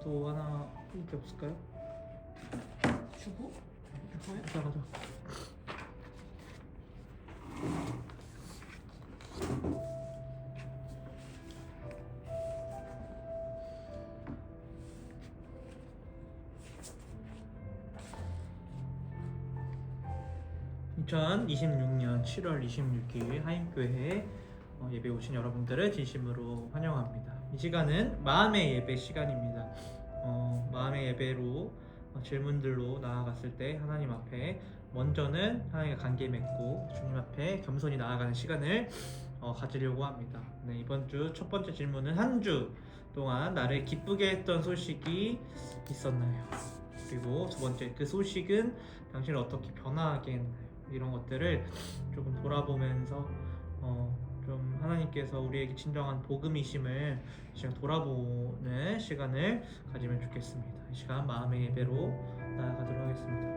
저도 하나 이렇게 없을까요? 주고? 이거요? 가자 가자. (2026년 7월 26일) 하임교회 예배 오신 여러분들을 진심으로 환영합니다. 이 시간은 마음의 예배 시간입니다. 마음의 예배로 질문들로 나아갔을 때 하나님 앞에 먼저는 하나님과 관계 맺고 주님 앞에 겸손히 나아가는 시간을 가지려고 합니다. 네, 이번 주 첫 번째 질문은 한 주 동안 나를 기쁘게 했던 소식이 있었나요? 그리고 두 번째, 그 소식은 당신을 어떻게 변화하게 했나요? 이런 것들을 조금 돌아보면서 좀 하나님께서 우리에게 진정한 복음이심을 지금 돌아보는 시간을 가지면 좋겠습니다. 이 시간 마음의 예배로 나아가도록 하겠습니다.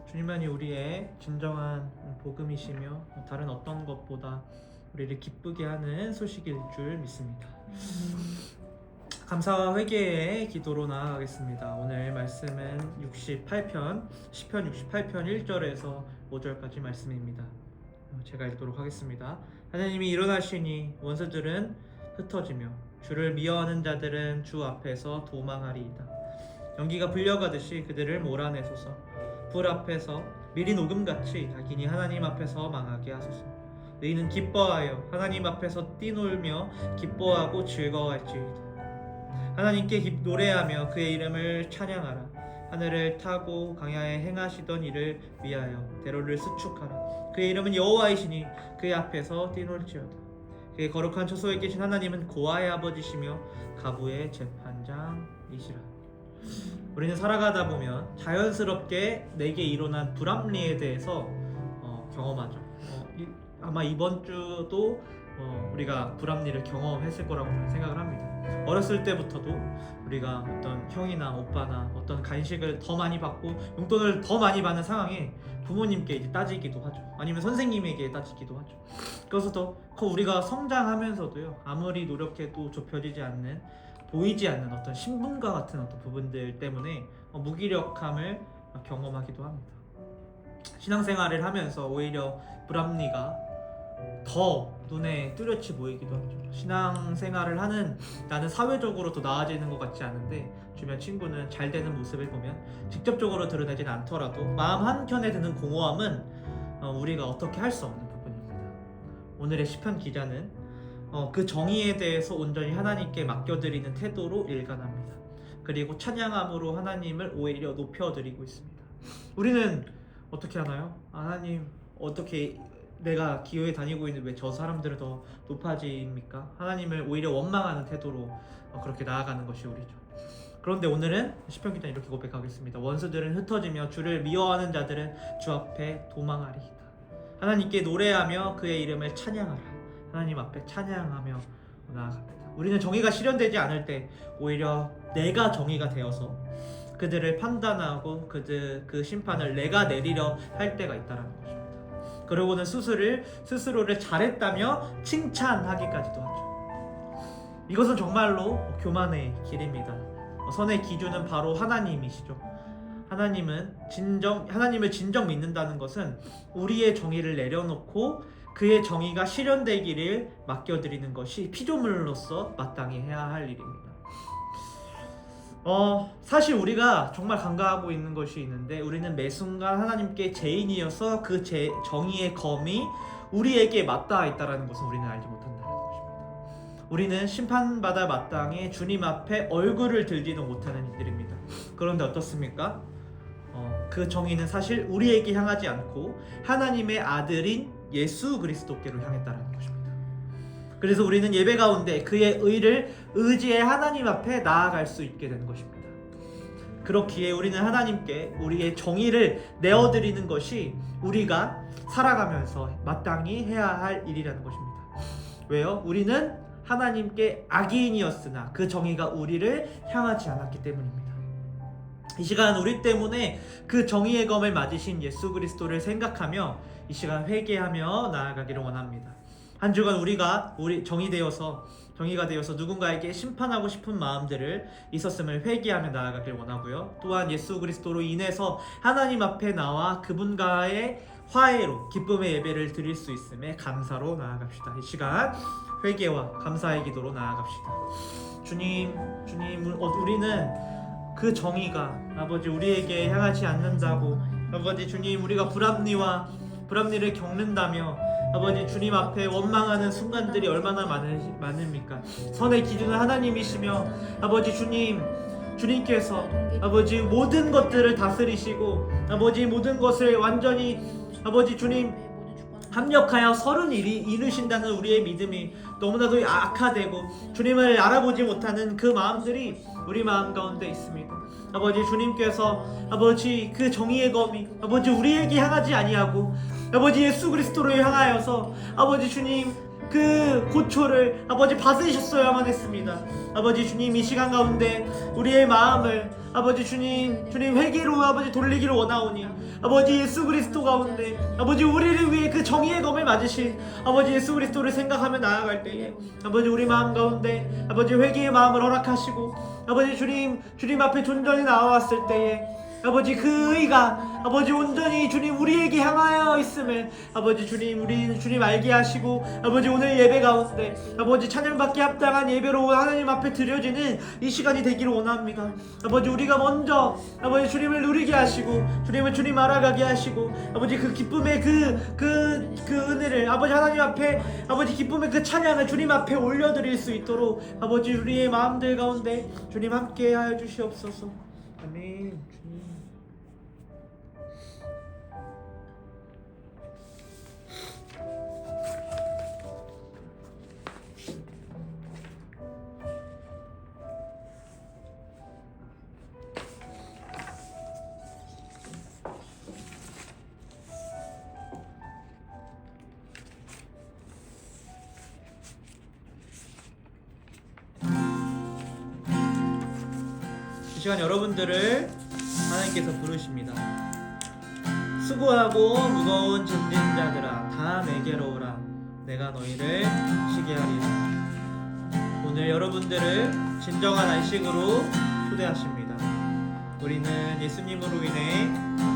주님만이 우리의 진정한 복음이시며 다른 어떤 것보다 우리를 기쁘게 하는 소식일 줄 믿습니다. 감사와 회개의 기도로 나아가겠습니다. 오늘 말씀은 68편, 시편 68편 1절에서 5절까지 말씀입니다. 제가 읽도록 하겠습니다. 하나님이 일어나시니 원수들은 흩어지며 주를 미워하는 자들은 주 앞에서 도망하리이다. 연기가 불려가듯이 그들을 몰아내소서. 불 앞에서 미리 녹음같이 악인이 하나님 앞에서 망하게 하소서. 너희는 기뻐하여 하나님 앞에서 뛰놀며 기뻐하고 즐거워할지이다. 하나님께 노래하며 그의 이름을 찬양하라. 하늘을 타고 강야에 행하시던 일을 위하여 대로를 수축하라. 그의 이름은 여호와이시니 그의 앞에서 뛰놀지어다. 그의 거룩한 처소에 계신 하나님은 고아의 아버지시며 가부의 재판장이시라. 우리는 살아가다 보면 자연스럽게 내게 일어난 불합리에 대해서 경험하죠. 아마 이번 주도 우리가 불합리를 경험했을 거라고 저는 생각을 합니다. 어렸을 때부터도 우리가 어떤 형이나 오빠나 어떤 간식을 더 많이 받고 용돈을 더 많이 받는 상황에 부모님께 이제 따지기도 하죠. 아니면 선생님에게 따지기도 하죠. 그래서 더 우리가 성장하면서도요, 아무리 노력해도 좁혀지지 않는, 보이지 않는 어떤 신분과 같은 어떤 부분들 때문에 무기력함을 경험하기도 합니다. 신앙생활을 하면서 오히려 불합리가 더 눈에 뚜렷이 보이기도 하죠. 신앙생활을 하는 나는 사회적으로 더 나아지는 것 같지 않은데 주변 친구는 잘 되는 모습을 보면 직접적으로 드러내진 않더라도 마음 한켠에 드는 공허함은 우리가 어떻게 할 수 없는 부분입니다. 오늘의 시편 기자는 그 정의에 대해서 온전히 하나님께 맡겨드리는 태도로 일관합니다. 그리고 찬양함으로 하나님을 오히려 높여드리고 있습니다. 우리는 어떻게 하나요? 하나님, 어떻게 내가 기교에 다니고 있는데 왜 저 사람들은 더 높아집니까? 하나님을 오히려 원망하는 태도로 그렇게 나아가는 것이 우리죠. 그런데 오늘은 시편 기자는 이렇게 고백하겠습니다. 원수들은 흩어지며 주를 미워하는 자들은 주 앞에 도망하리이다. 하나님께 노래하며 그의 이름을 찬양하라. 하나님 앞에 찬양하며 나아갑니다. 우리는 정의가 실현되지 않을 때 오히려 내가 정의가 되어서 그들을 판단하고 그 심판을 내가 내리려 할 때가 있다는 것입니다. 그러고는 스스로를 잘했다며 칭찬하기까지도 하죠. 이것은 정말로 교만의 길입니다. 선의 기준은 바로 하나님이시죠. 하나님을 진정 믿는다는 것은 우리의 정의를 내려놓고 그의 정의가 실현되기를 맡겨드리는 것이 피조물로서 마땅히 해야 할 일입니다. 사실 우리가 정말 간과하고 있는 것이 있는데, 우리는 매 순간 하나님께 죄인이어서 그 정의의 검이 우리에게 맞닿아 있다는 것을 우리는 알지 못한다는 것입니다. 우리는 심판받아 마땅히 주님 앞에 얼굴을 들지도 못하는 이들입니다. 그런데 어떻습니까? 그 정의는 사실 우리에게 향하지 않고 하나님의 아들인 예수 그리스도께로 향했다는 것입니다. 그래서 우리는 예배 가운데 그의 의를 의지해 하나님 앞에 나아갈 수 있게 되는 것입니다. 그렇기에 우리는 하나님께 우리의 정의를 내어드리는 것이 우리가 살아가면서 마땅히 해야 할 일이라는 것입니다. 왜요? 우리는 하나님께 악인이었으나 그 정의가 우리를 향하지 않았기 때문입니다. 이 시간 우리 때문에 그 정의의 검을 맞으신 예수 그리스도를 생각하며 이 시간 회개하며 나아가기를 원합니다. 한 주간 우리가 정의가 되어서 누군가에게 심판하고 싶은 마음들을 있었음을 회개하며 나아가길 원하고요. 또한 예수 그리스도로 인해서 하나님 앞에 나와 그분과의 화해로 기쁨의 예배를 드릴 수 있음에 감사로 나아갑시다. 이 시간 회개와 감사의 기도로 나아갑시다. 주님, 우리는 그 정의가 아버지 우리에게 향하지 않는다고, 아버지 주님, 우리가 불합리를 겪는다며 아버지 주님 앞에 원망하는 순간들이 얼마나 많습니까? 선의 기준은 하나님이시며 아버지 주님께서 아버지 모든 것들을 다스리시고 아버지 모든 것을 완전히 아버지 주님 합력하여 서른 이루신다는 우리의 믿음이 너무나도 악화되고 주님을 알아보지 못하는 그 마음들이 우리 마음 가운데 있습니다. 아버지 주님께서 아버지 그 정의의 검이 아버지 우리에게 향하지 아니하고 아버지 예수 그리스도를 향하여서 아버지 주님 그 고초를 아버지 받으셨어야만 했습니다. 아버지 주님, 이 시간 가운데 우리의 마음을 아버지 주님 회개로 아버지 돌리기를 원하오니 아버지 예수 그리스도 가운데 아버지 우리를 위해 그 정의의 검을 맞으신 아버지 예수 그리스도를 생각하며 나아갈 때에 아버지 우리 마음 가운데 아버지 회개의 마음을 허락하시고 아버지 주님 앞에 존전히 나와왔을 때에 아버지 그 의가 아버지 온전히 주님 우리에게 향하여 있음을 아버지 주님 우리 주님 알게 하시고 아버지 오늘 예배 가운데 아버지 찬양받기 합당한 예배로 하나님 앞에 드려지는 이 시간이 되기를 원합니다. 아버지 우리가 먼저 아버지 주님을 누리게 하시고 주님을 주님 알아가게 하시고 아버지 그 기쁨의 그 은혜를 아버지 하나님 앞에 아버지 기쁨의 그 찬양을 주님 앞에 올려드릴 수 있도록 아버지 우리의 마음들 가운데 주님 함께 하여 주시옵소서. 아멘. 주님. 이 시간 여러분들을 하나님께서 부르십니다. 수고하고 무거운 짐진 자들아 다 내게로 오라. 내가 너희를 쉬게 하리라. 오늘 여러분들을 진정한 안식으로 초대하십니다. 우리는 예수님으로 인해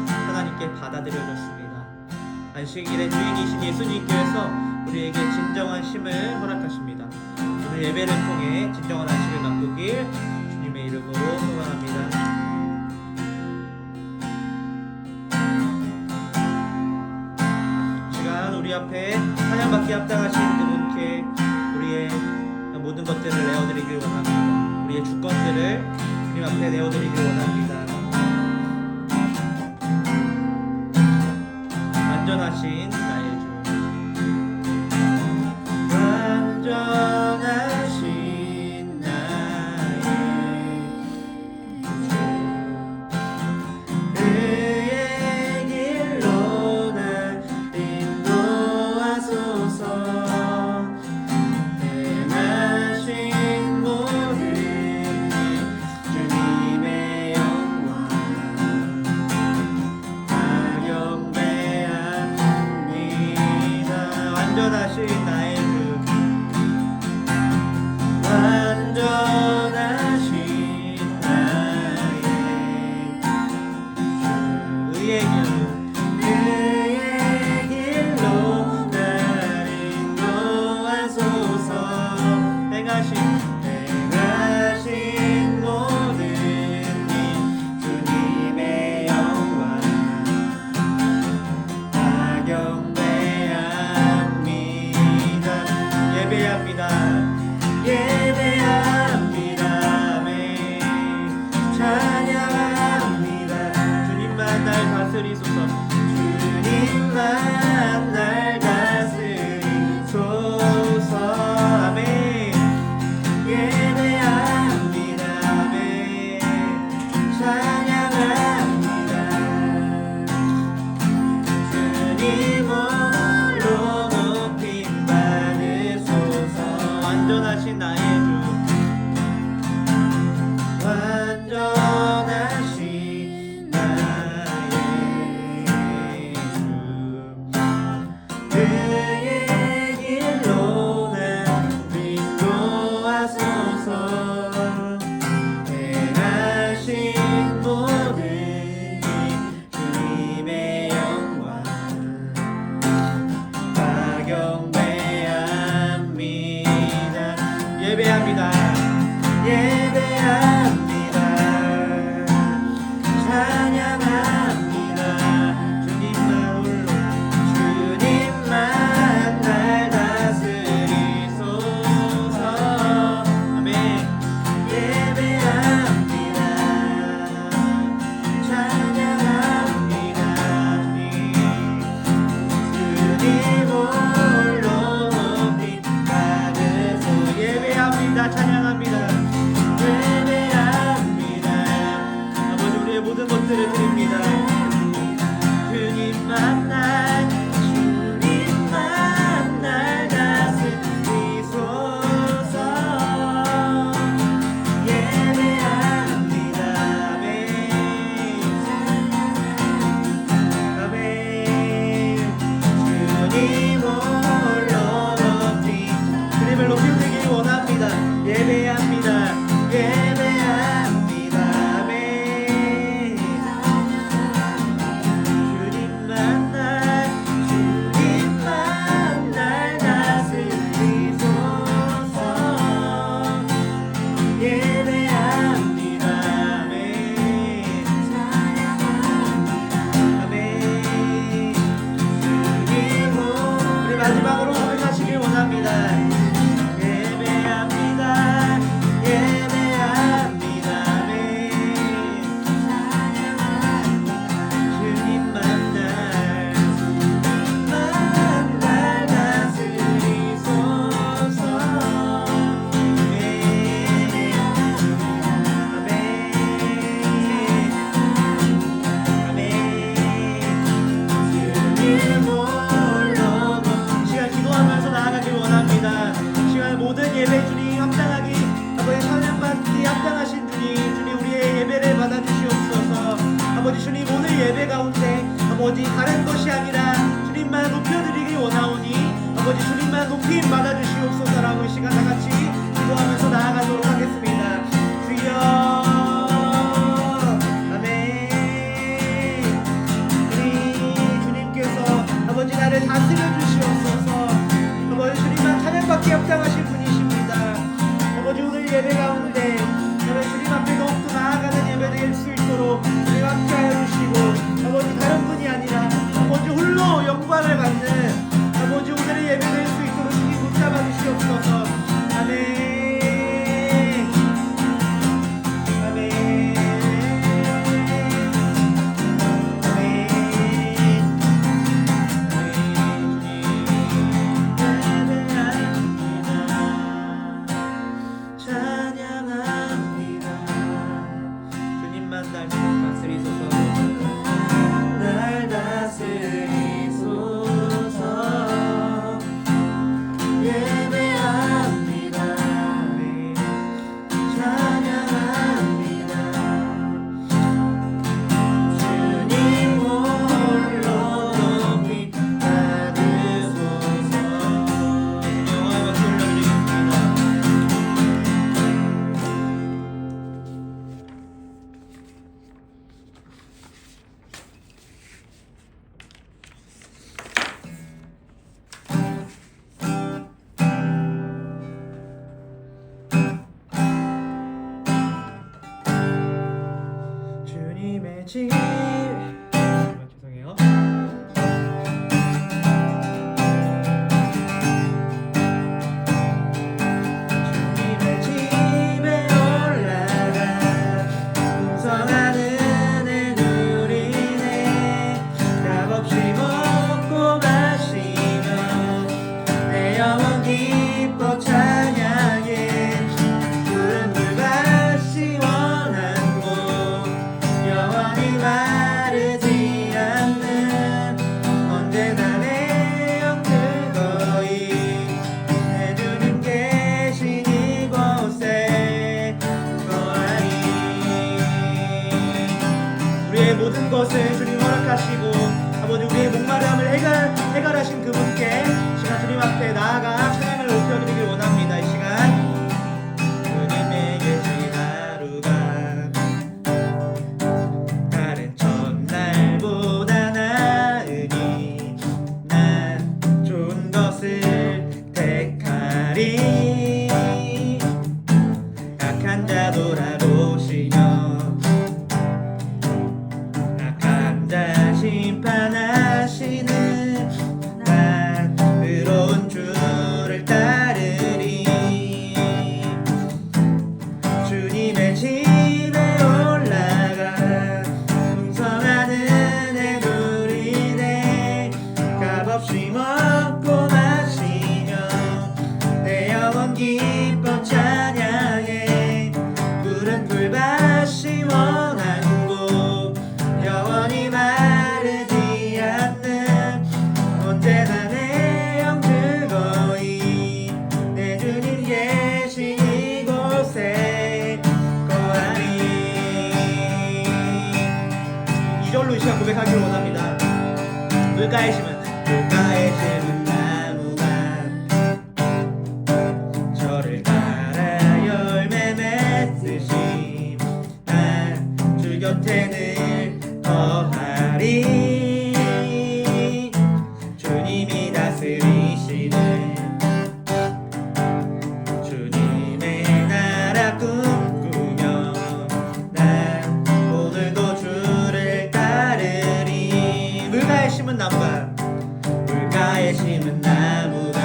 하나님께 받아들여졌습니다. 안식일의 주인이신 예수님께서 우리에게 진정한 쉼을 허락하십니다. 오늘 예배를 통해 진정한 안식을 바꾸길 주님의 이름으로 소망합니다. 시간 우리 앞에 찬양받기 합당하신 그분께 우리의 모든 것들을 내어드리길 원합니다. 우리의 주권들을 주님 앞에 내어드리길 원합니다. 완전하신 나의 주, 완전하신 나의 주, 그의 길로 날 인도하소서. 행하신 모든 일 주님의 영광 다 경배합니다. 완전하신 나의 주, 완전하신 나의 주, 의의 길로 날 인도하소서. 행하신 모든 일 주님의 영광 다 경배합니다. 마지막으로 고백하시길 원합니다. 예배합니다. 예배합니다. 아멘. 주님만 날 다스리소서. 아멘. 아멘. 아멘. 주님 홀로 시간 기도하면서 나아가길 원합니다. 시간 모든 예배 주님 합당하기 아버지 찬양받기 합당하신 주님 우리의 예배를 받아주시옵소서. 아버지 주님 오늘 예배 가운데 아버지 다른 것이 아니라 주님만 높여드리길 원하오니 아버지 주님만 높임 받아주시옵소서라고 이 시간 다같이 기도하면서 나아가도록 하겠습니다. 주여 아멘. 우리 주님께서 아버지 나를 다스려 주시옵소서. 아버지 주님만 찬양받기 합당하신 분이십니다. 아버지 오늘 예배 가운데 아버지 주님 앞에 더욱더 나아가는 예배 될 수 있도록 주님 함께하여 주시고 아버지 다른 분이 아니라 아버지 홀로 영광을 받는 아버지 오늘의 예배 될 수 있도록 주님 붙잡아 주시옵소서. 아멘. 아멘. 찬양합니다. 주님만 날 다스리소서. 날 다스리소서. 예배합니다. 찬양합니다. 주님 홀로 높이 받으소서. 영광과 박수 올려드리겠습니다. 주님의 집 죄송해요. 주님의 집에 올라가 풍성한 은혜 누리네. 값없이 먹고 마시며 내 영혼 기뻐 찬양해. 푸른 불밭이 원한 곳 영원히 마르지 않는 언제나 내 영즐거이 내 주님 계신 이곳에 거하리. 우리의 모든 것을 주님 허락하시고 아버지 우리의 목마름을 해결하신 그분께 시간 주님 앞에 나아가 찬양을 높여드리길 원합니다. 이 시간 주님의 계신 하루가 다른 첫날보다 나으니 난 좋은 것을 택하리. 악한 자 돌아보시며 악한 자 심판하시는 난 의로운 주를 따르리. 주님의 집에 올라가 풍성한 은혜 누리네. 값없이 먹고 마시며 내 영혼 기뻐 찬양해. 푸른 불밭이 원한 곳 영원히 마르지 않는 언제나 내 영즐거이 내 주님 계신 이곳에 거하리. 2절로 이 시간 고백하기를 원합니다. 물가에 심은 나무가 저를 따라 열매 맺듯이 난 주 곁에 늘 거하리. 주님이 다스리시는 주님의 나라 꿈꾸며 난 오늘도 주를 따르리. 물가에 심은 나무가 물가에 심은 나무가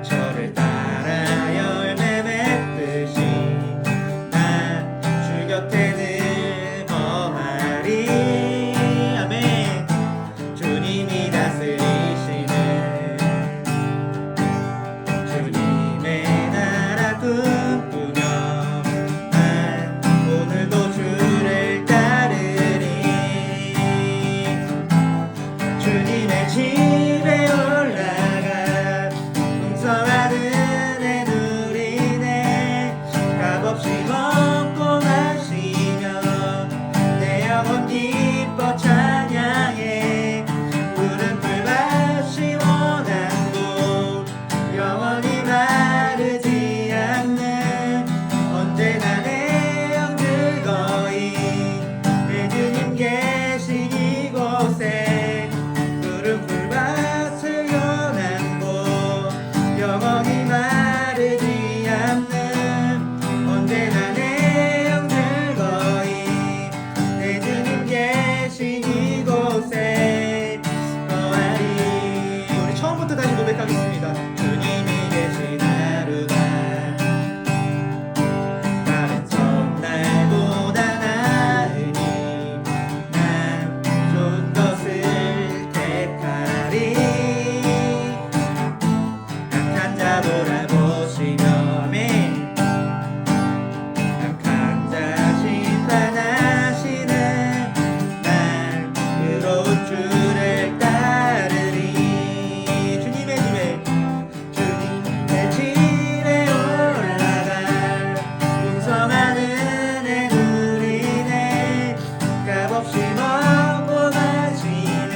저를 따라 열매 맺듯이 나 주 곁에 늘 거하리. 아멘. 주님이 다스리시는 주님의 나라 꿈꾸며 난 오늘도 주를 따르리. 주님의 집에 올라가 풍성한 은혜 누리네. 값없이 먹고 마시며 내 영혼 기뻐 찬양해. 푸른 풀밭 시원한 곳 영원히 마르지 않는 언제나 내 영 즐거이 내 주님 계신 이곳에. 푸른 풀밭 시원한 곳 영원히 마르지 않는 언제나 내 영 즐거이 내 주님 계신 이곳에 거하리. 우리 처음부터 다시 고백하겠습니다. 주님이 계신 하루가 다른 첫날보다 나으니 난 좋은 것을 택하리. 악한 자 돌아보시며 아멘. 악한 자 심판하시는 날 의로운 주를 따르리. 주님의 집에 주님의 집에 올라가 풍성한 은혜 누리네. 값없이 먹고 마시며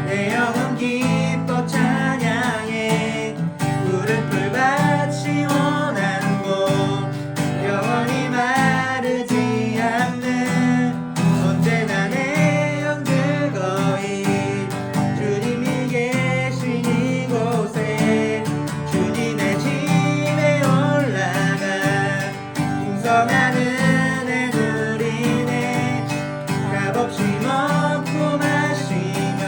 내 영혼 기뻐 찬양해. 푸른 풀밭 시원한 곳 영원히 마르지 않는 언제나 내 영 즐거이 주님이 계신 이곳에. 주님의 집에 올라가 풍성한 은혜 누리네. 값없이 먹고 마시며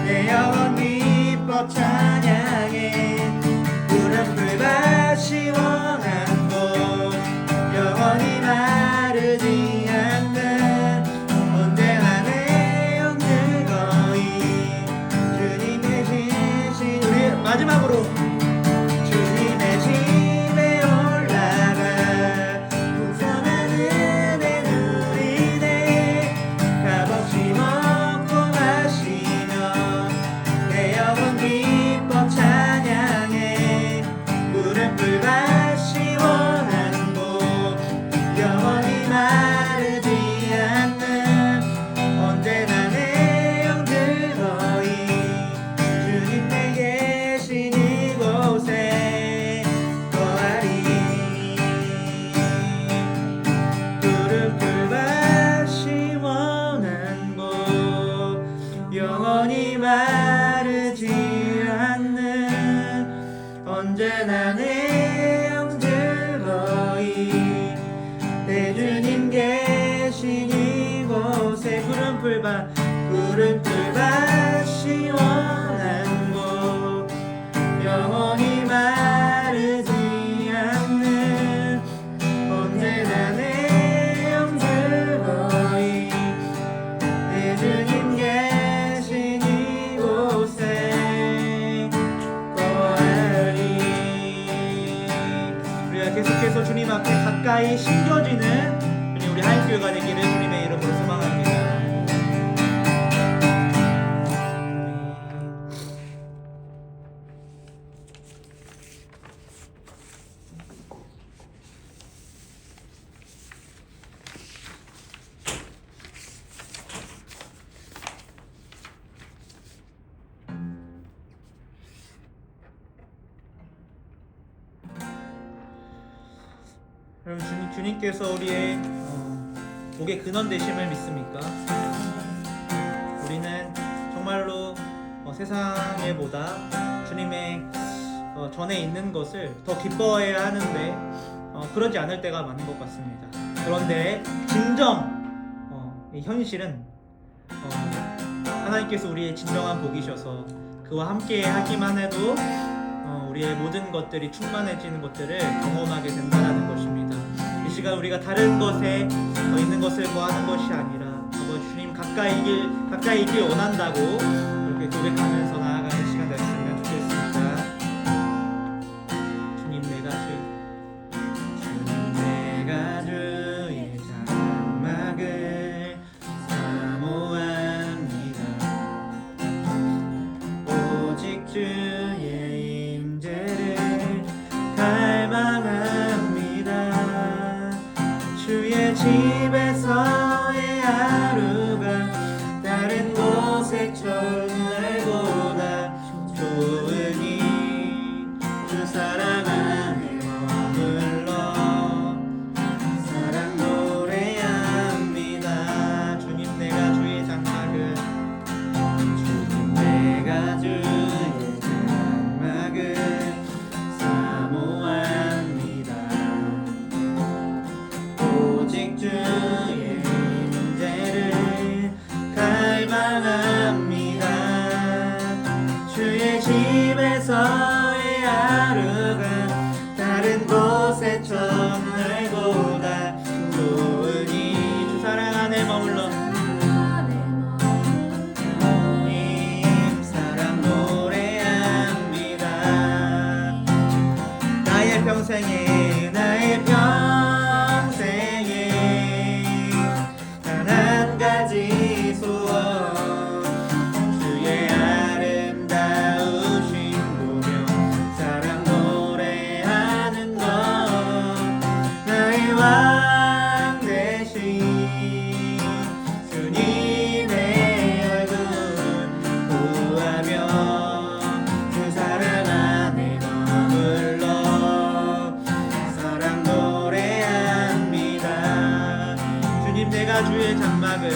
내 영혼 기뻐 찬양해. 푸른 풀밭 시원한 곳 영원히 마르지 않는 언제나 내 영 즐거이 주님의 계신. 우리 마지막으로 주님의 집에 올라가 풍성한 은혜 누리네. 값없이 먹고 마시며 내 영혼 기뻐 찬양해. 푸른 풀밭 시원한 곳 영원히 마르지 않는 언제나 내 영 즐거이 주님의 계신 이곳에 거하리. 푸른 풀밭 시원한 곳 영원히 마르지 않는 언제나 내 영 즐거이 내 주님 계신 이곳에. 푸른 풀밭 시원한 곳 영원히 마르지 않는 언제나 내 영 즐거이 내 주님 계신 이곳에 거하리. 우리가 계속해서 주님 앞에 가까이 심겨지는 우리 하인교회가 되기를 주님의 이름으로 소망합니다. 여러분, 주님께서 우리의 복의 근원 되심을 믿습니까? 우리는 정말로 세상에보다 주님의 전에 있는 것을 더 기뻐해야 하는데 그러지 않을 때가 많은 것 같습니다. 그런데 진정 이 현실은 하나님께서 우리의 진정한 복이셔서 그와 함께 하기만 해도 우리의 모든 것들이 충만해지는 것들을 경험하게 된다는 것입니다. 이 시간 우리가 다른 것에 있는 것을 구하는 것이 아니라 아버지 주님 가까이 있길 원한다고 이렇게 고백하면서 나아가는 시간 됐으면 좋겠습니다. 주님 내가 주의 장막을 사모합니다. 오직 주의 임재를 갈망합니다. 주의 집에서의 하루가 다른 곳의 첫날보다 좋으니 주 사랑 안에 머물러 사랑 노래합니다. 주님 내가 주의 장막을 사모합니다. 오직 주의 임재를 갈망합니다. 주의 집에서의 하루가 다른 곳의 첫날보다 좋으니 주 사랑 안에 머물러 나의 평생에 단 한 가지 소원 주의 아름다우신 보며 사랑 노래하는 것 나의 왕 되신 주님의 얼굴 구하며 주 사랑 안에 머물러 내가 주의 장막을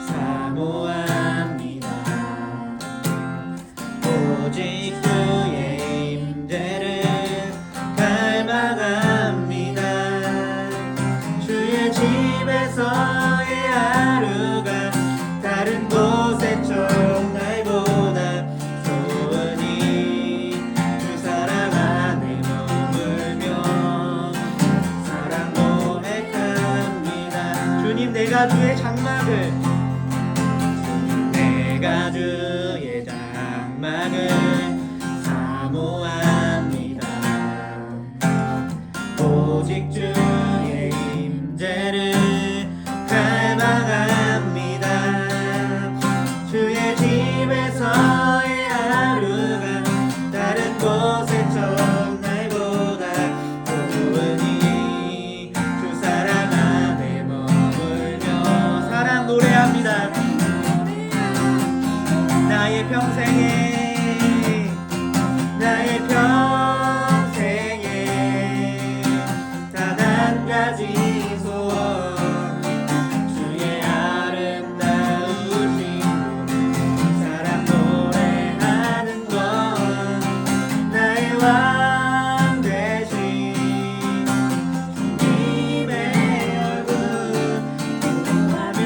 사모합니다. 오직 주의 임재를 갈망합니다. 주의 집에서의 하루가 다른 곳의 첫날보다 좋으니 주 사랑 안에 사랑 고백합니다. 주님 내가 주의 장막을 사모합니다. 오직 주의 임재를 갈망합니다. 주의 집에서의 하루가 다른 곳의 첫날보다 좋으니 주 사랑 안에 머물며 사랑 노래합니다. 나의 평생에 단 한 가지 소원 주의 아름다우신 사랑 노래하는 것 나의 왕 되신 주님의 얼굴 구하며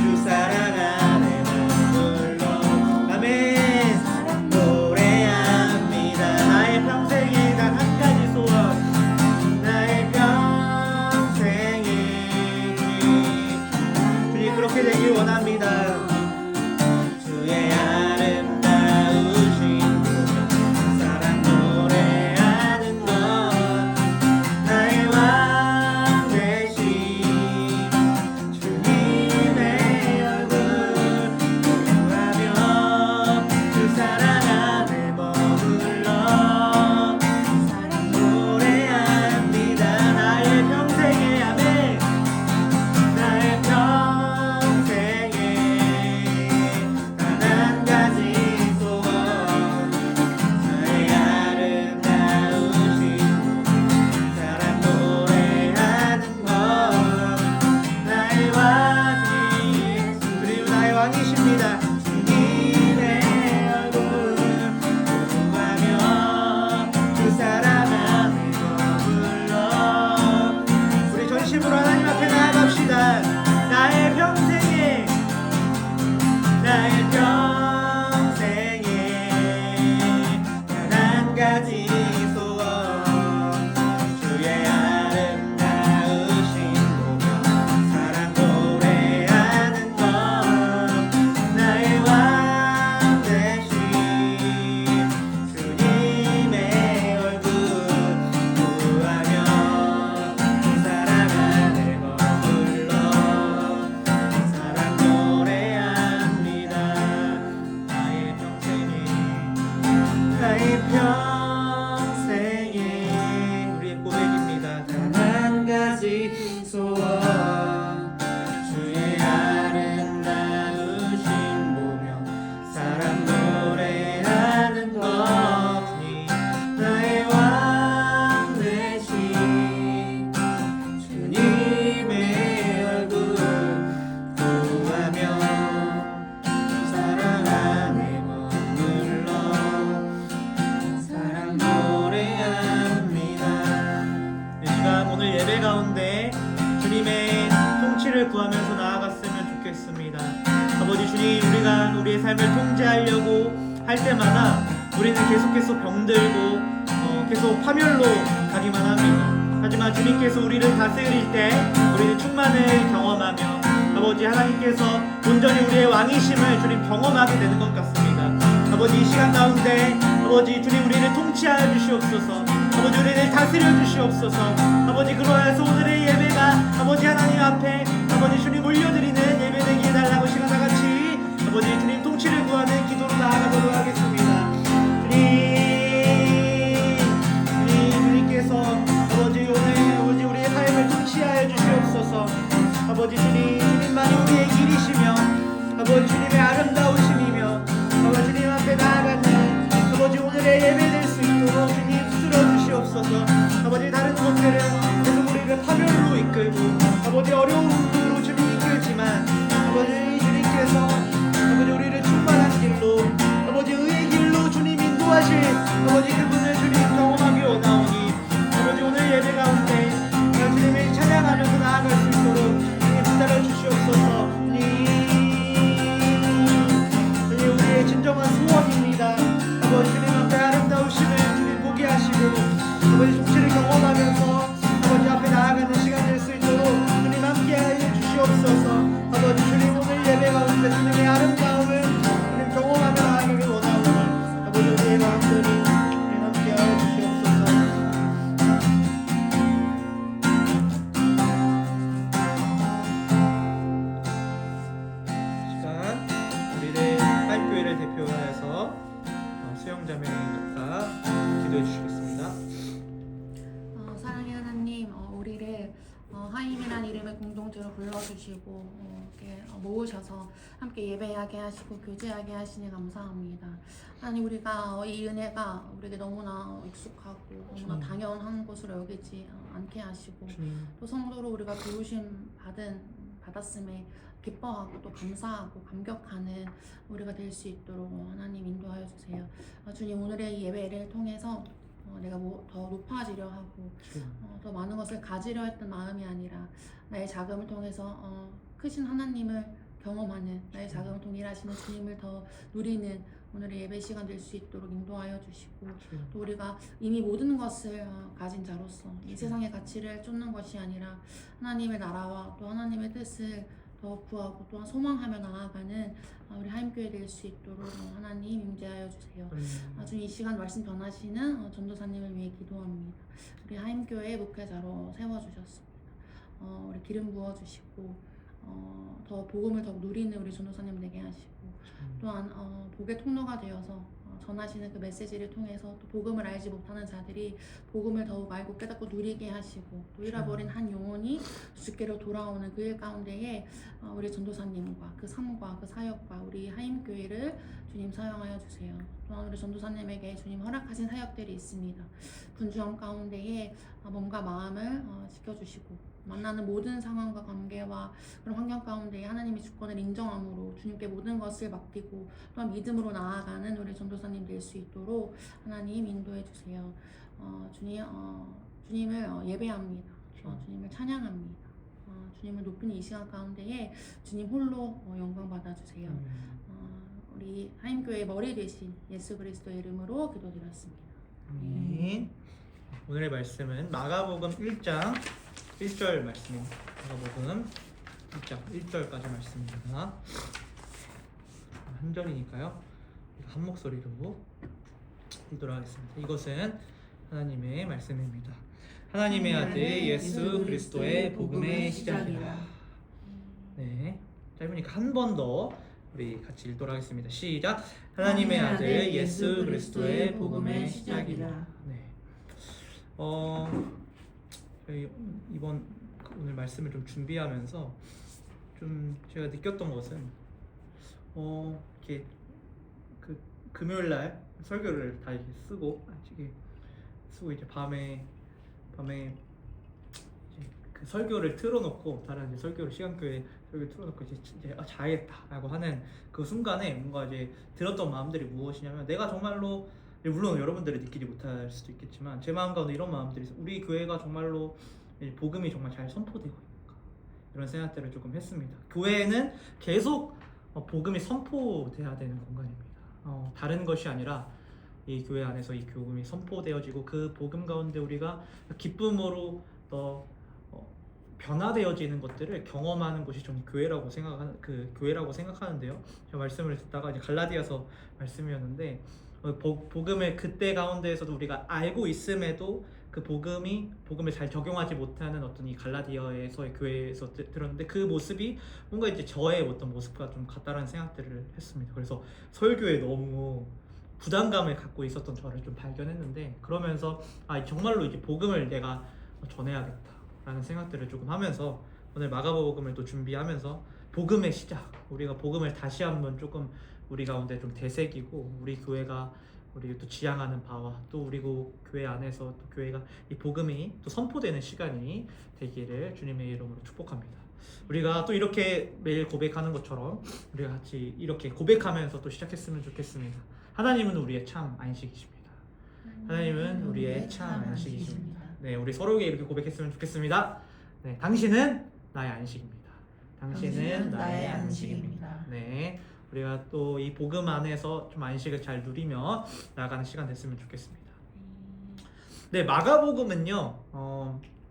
주 사랑 안에 머물러 아멘 노래합니다. 나의 평생에 단 한 가지 소원 주님 그렇게 되길 원합니다. 주의 아름다우신 사랑 노래하는 것 나의 왕 되신 주님의 얼굴 구하며 주 사랑 안에 머물러 사랑 노래합니다. 나의 평생에 아멘 나의 평생에 주시겠습니다. 아버지 주님, 우리가 우리의 삶을 통제하려고 할 때마다 우리는 계속해서 병들고 계속 파멸로 가기만 합니다. 하지만 주님께서 우리를 다스릴 때 우리는 충만을 경험하며 아버지 하나님께서 온전히 우리의 왕이심을 주님 경험하게 되는 것 같습니다. 아버지 이 시간 가운데 아버지 주님 우리를 통치하여 주시옵소서. 아버지 우리를 다스려 주시옵소서. 아버지 그러하여서 오늘의 예배가 아버지 하나님 앞에 아버지 주님 올려드리는 예배 되게 해달라고 시간 다같이 아버지 주님 통치를 구하는 기도로 나아가도록 하겠습니다. 주님께서 아버지 오늘 우리의 삶을 통치하여 주시옵소서. 아버지 주님만이 우리의 길이시며 아버지 주님의 아름다우심이며 아버지 주님 앞에 나아가는 아버지 오늘의 예배 될 수 있도록 주님 붙들어 주시옵소서. 아버지 다른 것들은 계속 우리를 파멸로 이끌고 아버지 어려움으로 주님 이끌지만 아버지 주님께서 아버지 우리를 충만한 길로 아버지 의의 길로 주님 인도하실 아버지 그분을 주님 경험하기 원하오니 아버지 오늘 예배 가운데 주님을 찬양하면서 나아갈 수 있도록 주님 붙들어 주시옵소서. 주님 우리의 진정한 소원입니다. 아버지 주님 앞에 아름다우심을 주님 보게 하시고 아버지 통치를 경험하면서 아버지 앞에 나아가는 시간 될 수 있도록 주님 함께하여 주시옵소서. 아버지 주님 오늘 예배 가운데 주님의 아름다움을 주님 경험하며 나아가길 원하오니 아버지 우리의 마음들이 주님 함께하여 주시옵소서. 시간 우리를 하임교회를 대표하여서 수영자매 각각 기도해 주시겠습니다. 사랑의 하나님, 우리를 하임이란 이름의 공동체로 불러주시고 이렇게 모으셔서 함께 예배하게 하시고 교제하게 하시니 감사합니다. 하나님 우리가 이 은혜가 우리에게 너무나 익숙하고 너무나 당연한 것으로 여기지 않게 하시고 또 성도로 우리가 부르심 받았음에 기뻐하고 또 감사하고 감격하는 우리가 될 수 있도록 하나님 인도하여 주세요. 주님 오늘의 예배를 통해서 내가 더 높아지려 하고 더 많은 것을 가지려 했던 마음이 아니라 나의 자금을 통해서 크신 하나님을 경험하는 나의 자금을 통해 일하시는 주님을 더 누리는 오늘의 예배 시간 될 수 있도록 인도하여 주시고 또 우리가 이미 모든 것을 가진 자로서 이 세상의 가치를 쫓는 것이 아니라 하나님의 나라와 또 하나님의 뜻을 더 구하고 또한 소망하며 나아가는 우리 하임교회 될 수 있도록 하나님 임재하여 주세요. 주님 이 시간 말씀 전하시는 전도사님을 위해 기도합니다. 우리 하임교회 목회자로 세워주셨습니다. 우리 기름 부어주시고 더 복음을 더 누리는 우리 전도사님 되게 하시고 또한 복의 통로가 되어서 전하시는 그 메시지를 통해서 또 복음을 알지 못하는 자들이 복음을 더욱 알고 깨닫고 누리게 하시고 또 잃어버린 한 영혼이 주께로 돌아오는 그 일 가운데에 우리 전도사님과 그 삶과 그 사역과 우리 하임교회를 주님 사용하여 주세요. 또한 우리 전도사님에게 주님 허락하신 사역들이 있습니다. 분주함 가운데에 몸과 마음을 지켜주시고 만나는 모든 상황과 관계와 그런 환경 가운데 하나님의 주권을 인정함으로 주님께 모든 것을 맡기고 또한 믿음으로 나아가는 우리 전도사님 될 수 있도록 하나님 인도해 주세요. 주님을 예배합니다. 주님을 찬양합니다. 주님을 높이는 이 시간 가운데에 주님 홀로 영광 받아주세요. 우리 하임교회의 머리 되신 예수 그리스도의 이름으로 기도드렸습니다. 아멘. 오늘의 말씀은 마가복음 1장 1절 말씀입니다. 마가복음 1장 1절까지 말씀입니다. 한 절이니까요. 한 목소리로 읽도록 하겠습니다. 이것은 하나님의 말씀입니다. 하나님의 아들 예수 그리스도의 복음의 시작이라. 네, 짧으니까 한 번 더 우리 같이 읽도록 하겠습니다. 시작. 하나님의 아들 예수 그리스도의 복음의 시작이라. 네. 저희 이번 오늘 말씀을 좀 준비하면서 좀 제가 느꼈던 것은 이렇게 그 금요일 날 설교를 다 이렇게 쓰고 이제 밤에 이제 그 설교를 틀어놓고 다른 이제 설교를 시간교회 설교 틀어놓고 이제 자야겠다라고 하는 그 순간에 뭔가 이제 들었던 마음들이 무엇이냐면 내가 정말로 물론 여러분들이 느끼지 못할 수도 있겠지만 제 마음 가운데 이런 마음들이 있어요. 우리 교회가 정말로 복음이 정말 잘 선포되고 있는가? 이런 생각들을 조금 했습니다. 교회는 계속 복음이 선포돼야 되는 공간입니다. 다른 것이 아니라 이 교회 안에서 이 복음이 선포되어지고 그 복음 가운데 우리가 기쁨으로 변화되어지는 것들을 경험하는 곳이 저는 교회라고 생각하는데요. 제가 말씀을 듣다가 이제 갈라디아서 말씀이었는데 복음을 그때 가운데에서도 우리가 알고 있음에도 그 복음을 잘 적용하지 못하는 어떤 이 갈라디아에서의 교회에서 들었는데 그 모습이 뭔가 이제 저의 어떤 모습과 좀 같다라는 생각들을 했습니다. 그래서 설교에 너무 부담감을 갖고 있었던 저를 좀 발견했는데 그러면서 정말로 이제 복음을 내가 전해야겠다라는 생각들을 조금 하면서 오늘 마가복음을 또 준비하면서 복음의 시작, 우리가 복음을 다시 한번 조금 우리 가운데 좀 되새기고 우리 교회가 우리 또 지향하는 바와 또 우리 교회 안에서 또 교회가 이 복음이 또 선포되는 시간이 되기를 주님의 이름으로 축복합니다. 우리가 또 이렇게 매일 고백하는 것처럼 우리가 같이 이렇게 고백하면서 또 시작했으면 좋겠습니다. 하나님은 우리의 참 안식이십니다. 하나님은 우리의 참 안식이십니다. 네, 우리 서로에게 이렇게 고백했으면 좋겠습니다. 네, 당신은 나의 안식입니다. 당신은 나의 안식입니다. 네, 우리가 또 이 복음 안에서 좀 안식을 잘 누리며 나아가는 시간 됐으면 좋겠습니다. 네, 마가복음은요,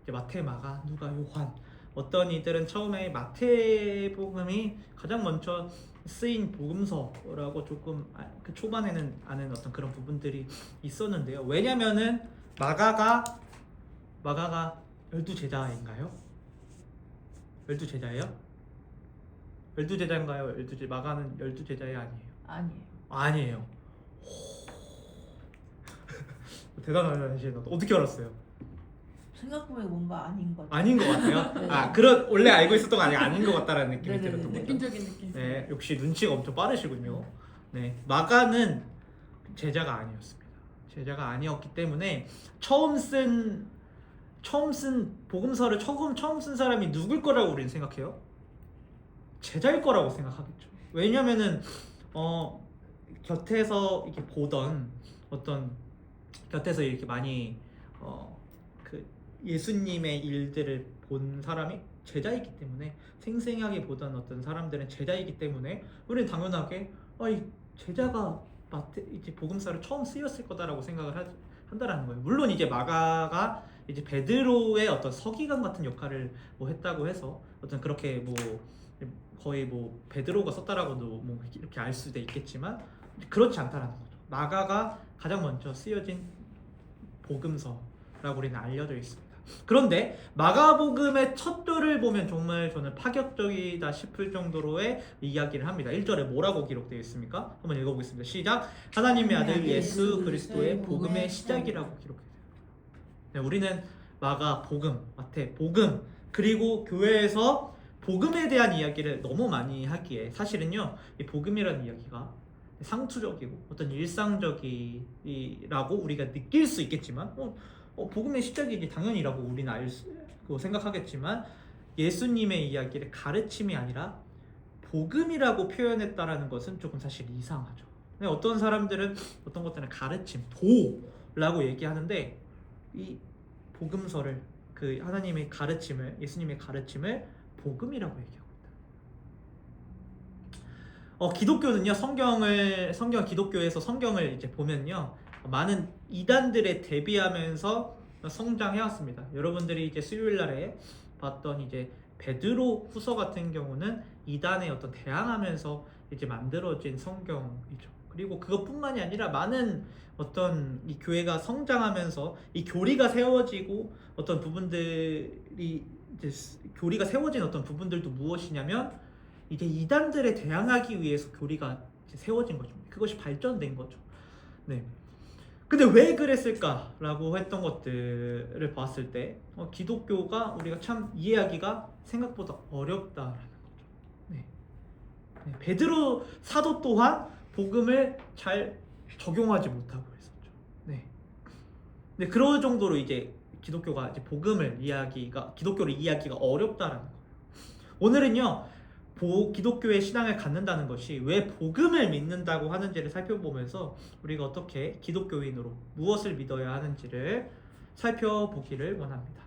이제 마태, 마가, 누가, 요한 어떤 이들은 처음에 마태복음이 가장 먼저 쓰인 복음서라고 조금 그 초반에는 아는 어떤 그런 부분들이 있었는데요. 왜냐면은 마가가 12제자인가요? 12제자예요? 12제자인가요? 마가는 12제자이 아니에요? 아니에요. 대단하시네. 어떻게 알았어요? 생각보면 뭔가 아닌 것 아닌 것 같아요? 네. 그런 원래 알고 있었던 거 아닌 것 같다라는 느낌이 네네네. 들었던 거죠. 느낌적인 느낌. 네, 역시 눈치가 엄청 빠르시군요. 네, 마가는 제자가 아니었습니다. 제자가 아니었기 때문에 처음 쓴 복음서를 처음 쓴 사람이 누굴 거라고 우리는 생각해요? 제자일 거라고 생각하겠죠. 왜냐면은 곁에서 이렇게 보던 어떤 곁에서 이렇게 많이 그 예수님의 일들을 본 사람이 제자이기 때문에 생생하게 보던 어떤 사람들은 제자이기 때문에 우리는 당연하게 이 제자가 이제 복음서를 처음 쓰였을 거다라고 생각을 한다라는 거예요. 물론 이제 마가가 이제 베드로의 어떤 서기관 같은 역할을 했다고 해서 어떤 그렇게 거의 베드로가 썼다라고도 이렇게 알 수도 있겠지만 그렇지 않다라는 거죠. 마가가 가장 먼저 쓰여진 복음서라고 우리는 알려져 있습니다. 그런데 마가복음의 첫 절을 보면 정말 저는 파격적이다 싶을 정도로의 이야기를 합니다. 1절에 뭐라고 기록되어 있습니까? 한번 읽어보겠습니다. 시작! 하나님의 아들 예수 그리스도의 복음의 시작이라고 기록되어 있습니다. 네, 우리는 마가, 복음, 마태, 복음 그리고 교회에서 복음에 대한 이야기를 너무 많이 하기에 사실은요 이 복음이라는 이야기가 상투적이고 어떤 일상적이라고 우리가 느낄 수 있겠지만 복음의 시작이지 당연히라고 우리는 알고 생각하겠지만 예수님의 이야기를 가르침이 아니라 복음이라고 표현했다라는 것은 조금 사실 이상하죠. 어떤 사람들은 어떤 것들은 가르침, 도라고 얘기하는데 이 복음서를 그 하나님의 가르침을 예수님의 가르침을 복음이라고 얘기하고 있다. 기독교는요 기독교에서 성경을 이제 보면요 많은 이단들에 대비하면서 성장해왔습니다. 여러분들이 이제 수요일날에 봤던 이제 베드로 후서 같은 경우는 이단에 어떤 대항하면서 이제 만들어진 성경이죠. 그리고 그것뿐만이 아니라 많은 어떤 이 교회가 성장하면서 이 교리가 세워지고 어떤 부분들이 이제 교리가 세워진 어떤 부분들도 무엇이냐면 이제 이단들에 대항하기 위해서 교리가 이제 세워진 거죠. 그것이 발전된 거죠. 네. 근데 왜 그랬을까라고 했던 것들을 봤을 때 기독교가 우리가 참 이해하기가 생각보다 어렵다라는 거죠. 네. 네. 베드로 사도 또한 복음을 잘 적용하지 못하고 있었죠. 네. 네, 그럴 정도로 이제 기독교가 이제 기독교를 이해하기가 어렵다라는 거예요. 오늘은요, 기독교의 신앙을 갖는다는 것이 왜 복음을 믿는다고 하는지를 살펴보면서 우리가 어떻게 기독교인으로 무엇을 믿어야 하는지를 살펴보기를 원합니다.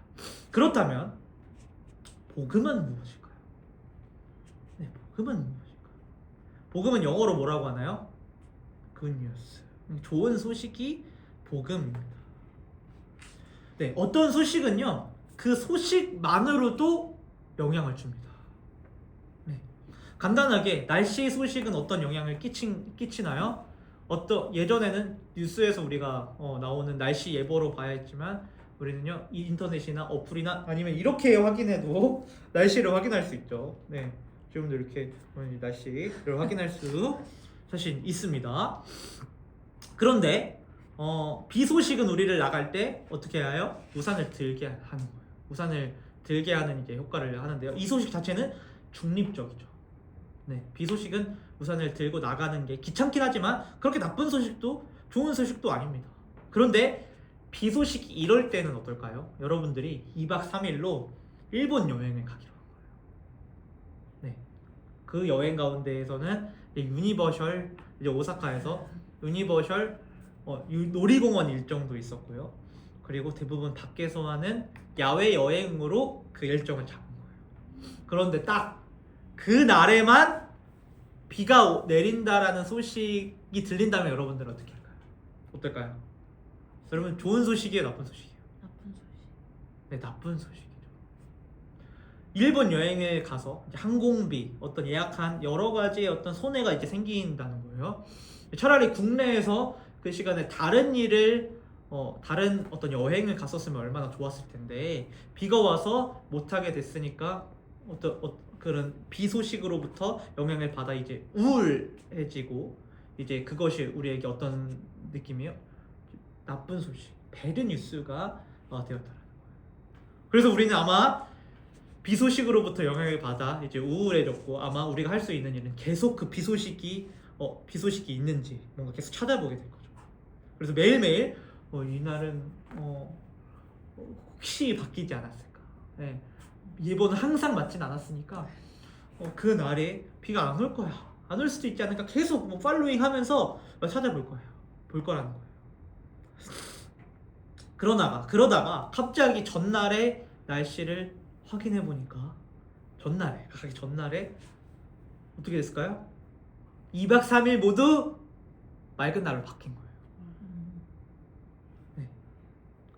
그렇다면 복음은 무엇일까요? 복음은 무엇일까? 복음은 영어로 뭐라고 하나요? Good news. 좋은 소식이 복음입니다. 네, 어떤 소식은요, 그 소식만으로도 영향을 줍니다. 네. 간단하게 날씨 소식은 어떤 영향을 끼치나요? 예전에는 뉴스에서 우리가 나오는 날씨 예보로 봐야 했지만 우리는요 이 인터넷이나 어플이나 아니면 이렇게 확인해도 날씨를 확인할 수 있죠. 네, 지금도 이렇게 날씨를 확인할 수 사실 있습니다. 그런데 비 소식은 우리를 나갈 때 어떻게 해요? 우산을 들게 하는 거예요. 우산을 들게 하는 이제 효과를 하는데요. 이 소식 자체는 중립적이죠. 네, 비 소식은 우산을 들고 나가는 게 귀찮긴 하지만 그렇게 나쁜 소식도 좋은 소식도 아닙니다. 그런데 비 소식이 이럴 때는 어떨까요? 여러분들이 2박 3일로 일본 여행을 가기로 한 거예요. 네, 그 여행 가운데에서는 유니버셜, 이제 오사카에서 유니버셜 놀이공원 일정도 있었고요. 그리고 대부분 밖에서 하는 야외 여행으로 그 일정을 잡은 거예요. 그런데 딱 그 날에만 비가 내린다라는 소식이 들린다면 여러분들은 어떻게 할까요? 어떨까요? 여러분 좋은 소식이에요, 나쁜 소식이에요? 나쁜 소식. 네, 나쁜 소식이죠. 일본 여행에 가서 이제 항공비, 어떤 예약한 여러 가지의 어떤 손해가 이제 생긴다는 거예요. 차라리 국내에서 그 시간에 다른 일을 다른 어떤 여행을 갔었으면 얼마나 좋았을 텐데 비가 와서 못하게 됐으니까 그런 비 소식으로부터 영향을 받아 이제 우울해지고 이제 그것이 우리에게 어떤 느낌이에요? 나쁜 소식, 배드 뉴스가 되었다는 거예요. 그래서 우리는 아마 비 소식으로부터 영향을 받아 이제 우울해졌고 아마 우리가 할 수 있는 일은 계속 그 비 소식이 있는지 뭔가 계속 찾아보게 될 거죠. 그래서 매일매일 이날은 혹시 바뀌지 않았을까? 네. 예보는 항상 맞진 않았으니까 그 날에 비가 안 올 거야, 안 올 수도 있지 않을까 계속 팔로잉 하면서 찾아볼 거예요. 볼 거라는 거예요. 그러다가 갑자기 전날에 날씨를 확인해 보니까 가기 전날에 어떻게 됐을까요? 2박 3일 모두 맑은 날로 바뀐 거예요. 네.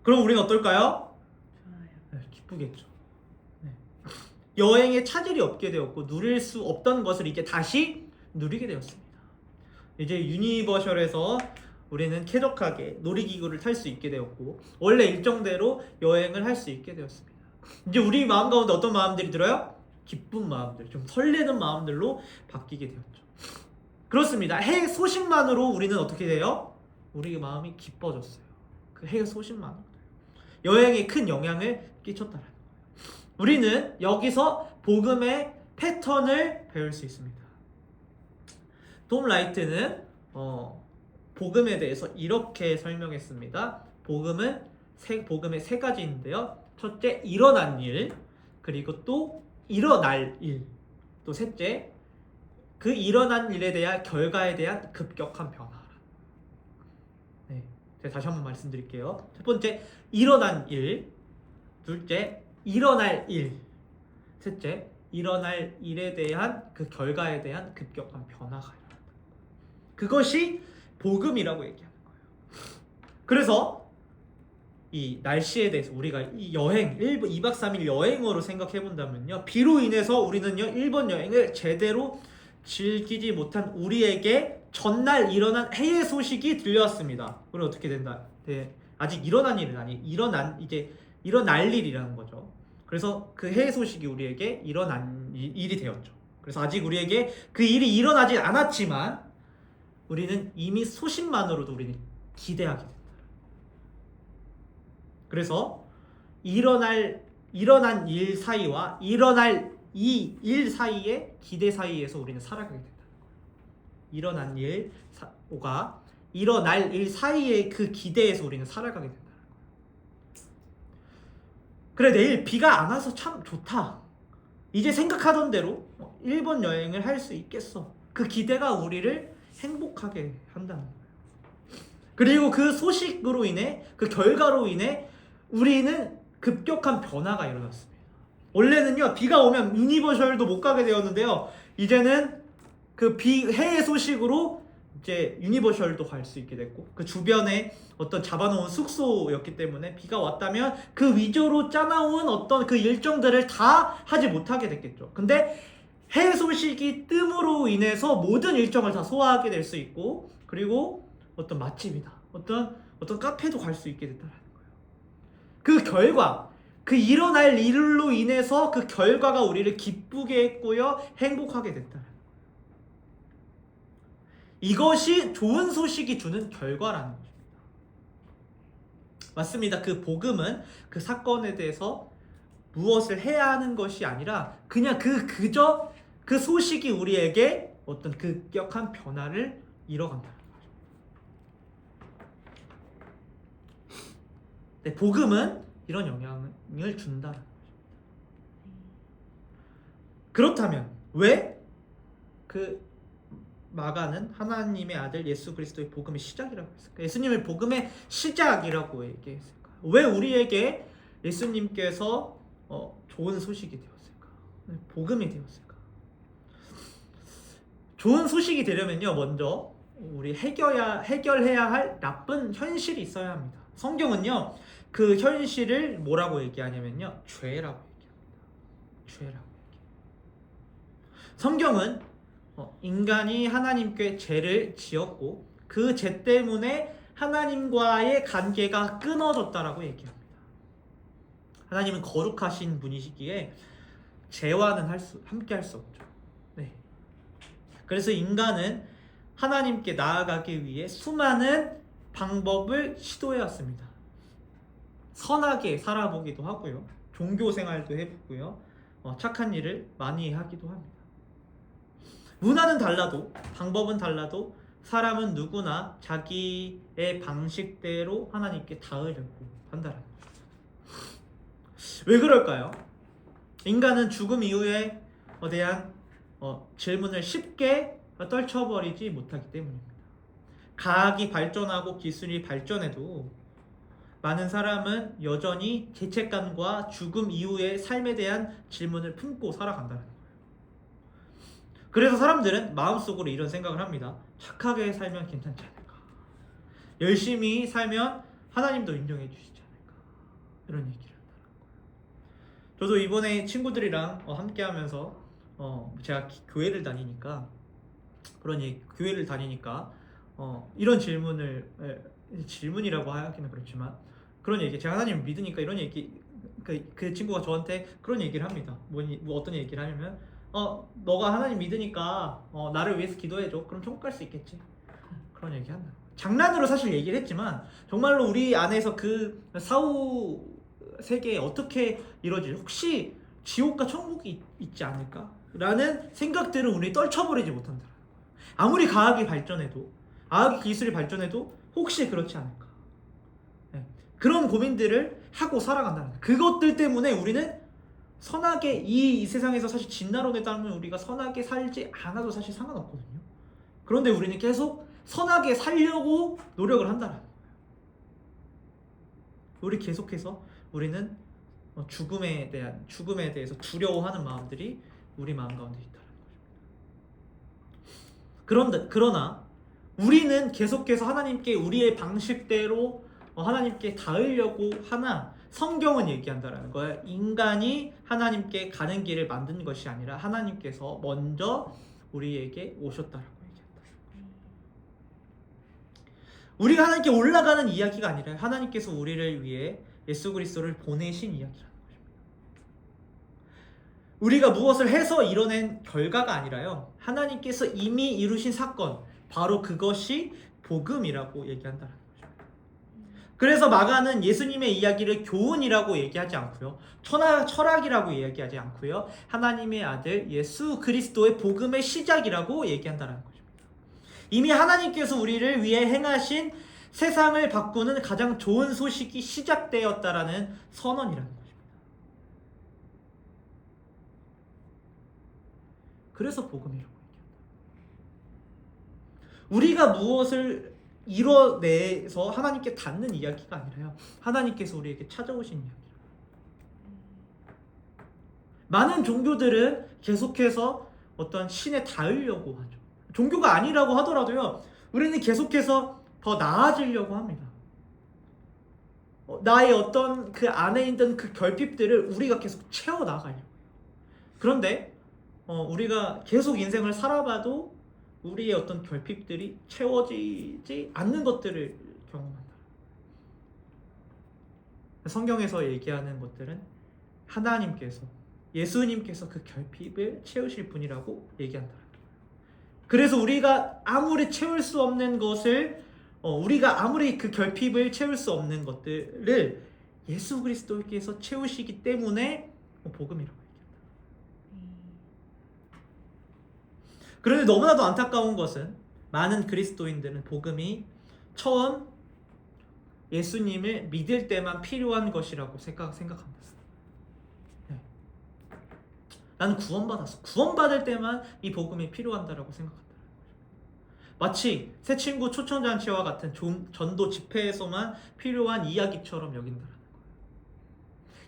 그럼 우리는 어떨까요? 좋아요. 네, 기쁘겠죠. 네. 여행에 차질이 없게 되었고 누릴 수 없던 것을 이제 다시 누리게 되었습니다. 이제 유니버셜에서 우리는 쾌적하게 놀이기구를 탈 수 있게 되었고 원래 일정대로 여행을 할 수 있게 되었습니다. 이제 우리 마음 가운데 어떤 마음들이 들어요? 기쁜 마음들, 좀 설레는 마음들로 바뀌게 되었죠. 그렇습니다. 해 소식만으로 우리는 어떻게 돼요? 우리의 마음이 기뻐졌어요. 그 해 소식만으로 여행에 큰 영향을 끼쳤다는 거예요. 우리는 여기서 복음의 패턴을 배울 수 있습니다. 톰 라이트는 복음에 대해서 이렇게 설명했습니다. 복음의 세 가지인데요. 첫째, 일어난 일, 그리고 또 일어날 일, 또 셋째, 그 일어난 일에 대한 결과에 대한 급격한 변화. 네, 제가 다시 한번 말씀드릴게요. 첫 번째, 일어난 일, 둘째, 일어날 일, 셋째, 일어날 일에 대한 그 결과에 대한 급격한 변화가 일어난다. 그것이 복음이라고 얘기하는 거예요. 그래서 이 날씨에 대해서 우리가 이 여행, 2박 3일 여행으로 생각해 본다면요, 비로 인해서 우리는요 일본 여행을 제대로 즐기지 못한 우리에게 전날 일어난 해의 소식이 들려왔습니다. 그럼 어떻게 된다? 네, 아직 일어난 일은 아니, 일어날 일이라는 거죠. 그래서 그 해의 소식이 우리에게 일어난 일이 되었죠. 그래서 아직 우리에게 그 일이 일어나지 않았지만 우리는 이미 소식만으로도 우리는 기대하게 된다. 그래서 일어난 일 사이와 일어날 이 일 사이의 기대 사이에서 우리는 살아가게 된다는 거예요. 일어날 일 사이의 그 기대에서 우리는 살아가게 된다는 거예요. 그래, 내일 비가 안 와서 참 좋다. 이제 생각하던 대로 일본 여행을 할 수 있겠어. 그 기대가 우리를 행복하게 한다는 거예요. 그리고 그 소식으로 인해, 그 결과로 인해 우리는 급격한 변화가 일어났습니다. 원래는요 비가 오면 유니버셜도 못 가게 되었는데요, 이제는 그 해의 소식으로 이제 유니버셜도 갈 수 있게 됐고, 그 주변에 어떤 잡아놓은 숙소였기 때문에 비가 왔다면 그 위주로 짜나온 어떤 그 일정들을 다 하지 못하게 됐겠죠. 근데 해 소식이 뜸으로 인해서 모든 일정을 다 소화하게 될 수 있고, 그리고 어떤 맛집이다, 어떤 카페도 갈 수 있게 됐다는 거예요. 그 결과, 그 일어날 일로 인해서 그 결과가 우리를 기쁘게 했고요, 행복하게 됐다는 거예요. 이것이 좋은 소식이 주는 결과라는 것입니다. 맞습니다. 그 복음은 그 사건에 대해서 무엇을 해야 하는 것이 아니라 그냥 그저 그 소식이 우리에게 어떤 급격한 변화를 이뤄간다는 거죠. 네, 복음은 이런 영향을 준다는 거죠. 그렇다면 왜 그 마가는 하나님의 아들 예수 그리스도의 복음의 시작이라고 했을까? 예수님의 복음의 시작이라고 얘기했을까? 왜 우리에게 예수님께서 좋은 소식이 되었을까? 복음이 되었을까? 좋은 소식이 되려면요, 먼저 우리 해결해야 할 나쁜 현실이 있어야 합니다. 성경은요, 그 현실을 뭐라고 얘기하냐면요, 죄라고 얘기합니다. 죄라고 얘기해요. 성경은 인간이 하나님께 죄를 지었고 그 죄 때문에 하나님과의 관계가 끊어졌다라고 얘기합니다. 하나님은 거룩하신 분이시기에 죄와는 함께 할 수 없죠. 네. 그래서 인간은 하나님께 나아가기 위해 수많은 방법을 시도해왔습니다. 선하게 살아보기도 하고요, 종교 생활도 해보고요, 착한 일을 많이 하기도 합니다. 문화는 달라도, 방법은 달라도 사람은 누구나 자기의 방식대로 하나님께 닿으려고 한다는 거죠. 왜 그럴까요? 인간은 죽음 이후에 대한 질문을 쉽게 떨쳐버리지 못하기 때문입니다. 과학이 발전하고 기술이 발전해도 많은 사람은 여전히 죄책감과 죽음 이후의 삶에 대한 질문을 품고 살아간다는 거예요. 그래서 사람들은 마음속으로 이런 생각을 합니다. 착하게 살면 괜찮지 않을까? 열심히 살면 하나님도 인정해 주시지 않을까? 이런 얘기를 한다는 거예요. 저도 이번에 친구들이랑 함께 하면서 제가 교회를 다니니까 교회를 다니니까 이런 질문이라고 하기는 그렇지만 그런 얘기, 제가 하나님을 믿으니까 이런 얘기, 그 친구가 저한테 그런 얘기를 합니다. 뭐 어떤 얘기를 하냐면 너가 하나님 믿으니까 나를 위해서 기도해줘. 그럼 천국 갈 수 있겠지. 그런 얘기 한다. 장난으로 사실 얘기를 했지만 정말로 우리 안에서 그 사후 세계에 어떻게 이루어질지, 혹시 지옥과 천국이 있지 않을까? 라는 생각들을 우리 떨쳐버리지 못한다. 아무리 과학이 발전해도, 기술이 발전해도 혹시 그렇지 않을까? 네. 그런 고민들을 하고 살아간다는 거예요. 그것들 때문에 우리는 선하게 이 세상에서 사실 진화론에 따르면 우리가 선하게 살지 않아도 사실 상관없거든요. 그런데 우리는 계속 선하게 살려고 노력을 한다는 거예요. 우리 계속해서 우리는 죽음에 대해서 두려워하는 마음들이 우리 마음 가운데 있다는 것입니다. 그러나 우리는 계속해서 하나님께 우리의 방식대로 하나님께 닿으려고 하나, 성경은 얘기한다라는 거예요. 인간이 하나님께 가는 길을 만든 것이 아니라 하나님께서 먼저 우리에게 오셨다라고 얘기한다. 우리가 하나님께 올라가는 이야기가 아니라 하나님께서 우리를 위해 예수 그리스도를 보내신 이야기라는 것입니다. 우리가 무엇을 해서 이뤄낸 결과가 아니라요, 하나님께서 이미 이루신 사건, 바로 그것이 복음이라고 얘기한다는 거예요. 그래서 마가는 예수님의 이야기를 교훈이라고 얘기하지 않고요, 철학이라고 얘기하지 않고요, 하나님의 아들 예수 그리스도의 복음의 시작이라고 얘기한다는 것입니다. 이미 하나님께서 우리를 위해 행하신 세상을 바꾸는 가장 좋은 소식이 시작되었다라는 선언이라는 것입니다. 그래서 복음이라고 얘기한다. 우리가 무엇을 이뤄내서 하나님께 닿는 이야기가 아니라요, 하나님께서 우리에게 찾아오신 이야기예요. 많은 종교들은 계속해서 어떤 신에 닿으려고 하죠. 종교가 아니라고 하더라도요, 우리는 계속해서 더 나아지려고 합니다. 나의 어떤 그 안에 있던 그 결핍들을 우리가 계속 채워나가려고 해요. 그런데 우리가 계속 인생을 살아봐도 우리의 어떤 결핍들이 채워지지 않는 것들을 경험한다. 성경에서 얘기하는 것들은 하나님께서, 예수님께서 그 결핍을 채우실 분이라고 얘기한다. 그래서 우리가 아무리 채울 수 없는 것을, 우리가 아무리 그 결핍을 채울 수 없는 것들을 예수 그리스도께서 채우시기 때문에 복음이라고 얘기한다. 그런데 너무나도 안타까운 것은 많은 그리스도인들은 복음이 처음 예수님을 믿을 때만 필요한 것이라고 생각합니다. 네. 나는 구원받았어. 구원받을 때만 이 복음이 필요한다라고 생각한다. 마치 새 친구 초청잔치와 같은 전도 집회에서만 필요한 이야기처럼 여긴다는 거예요.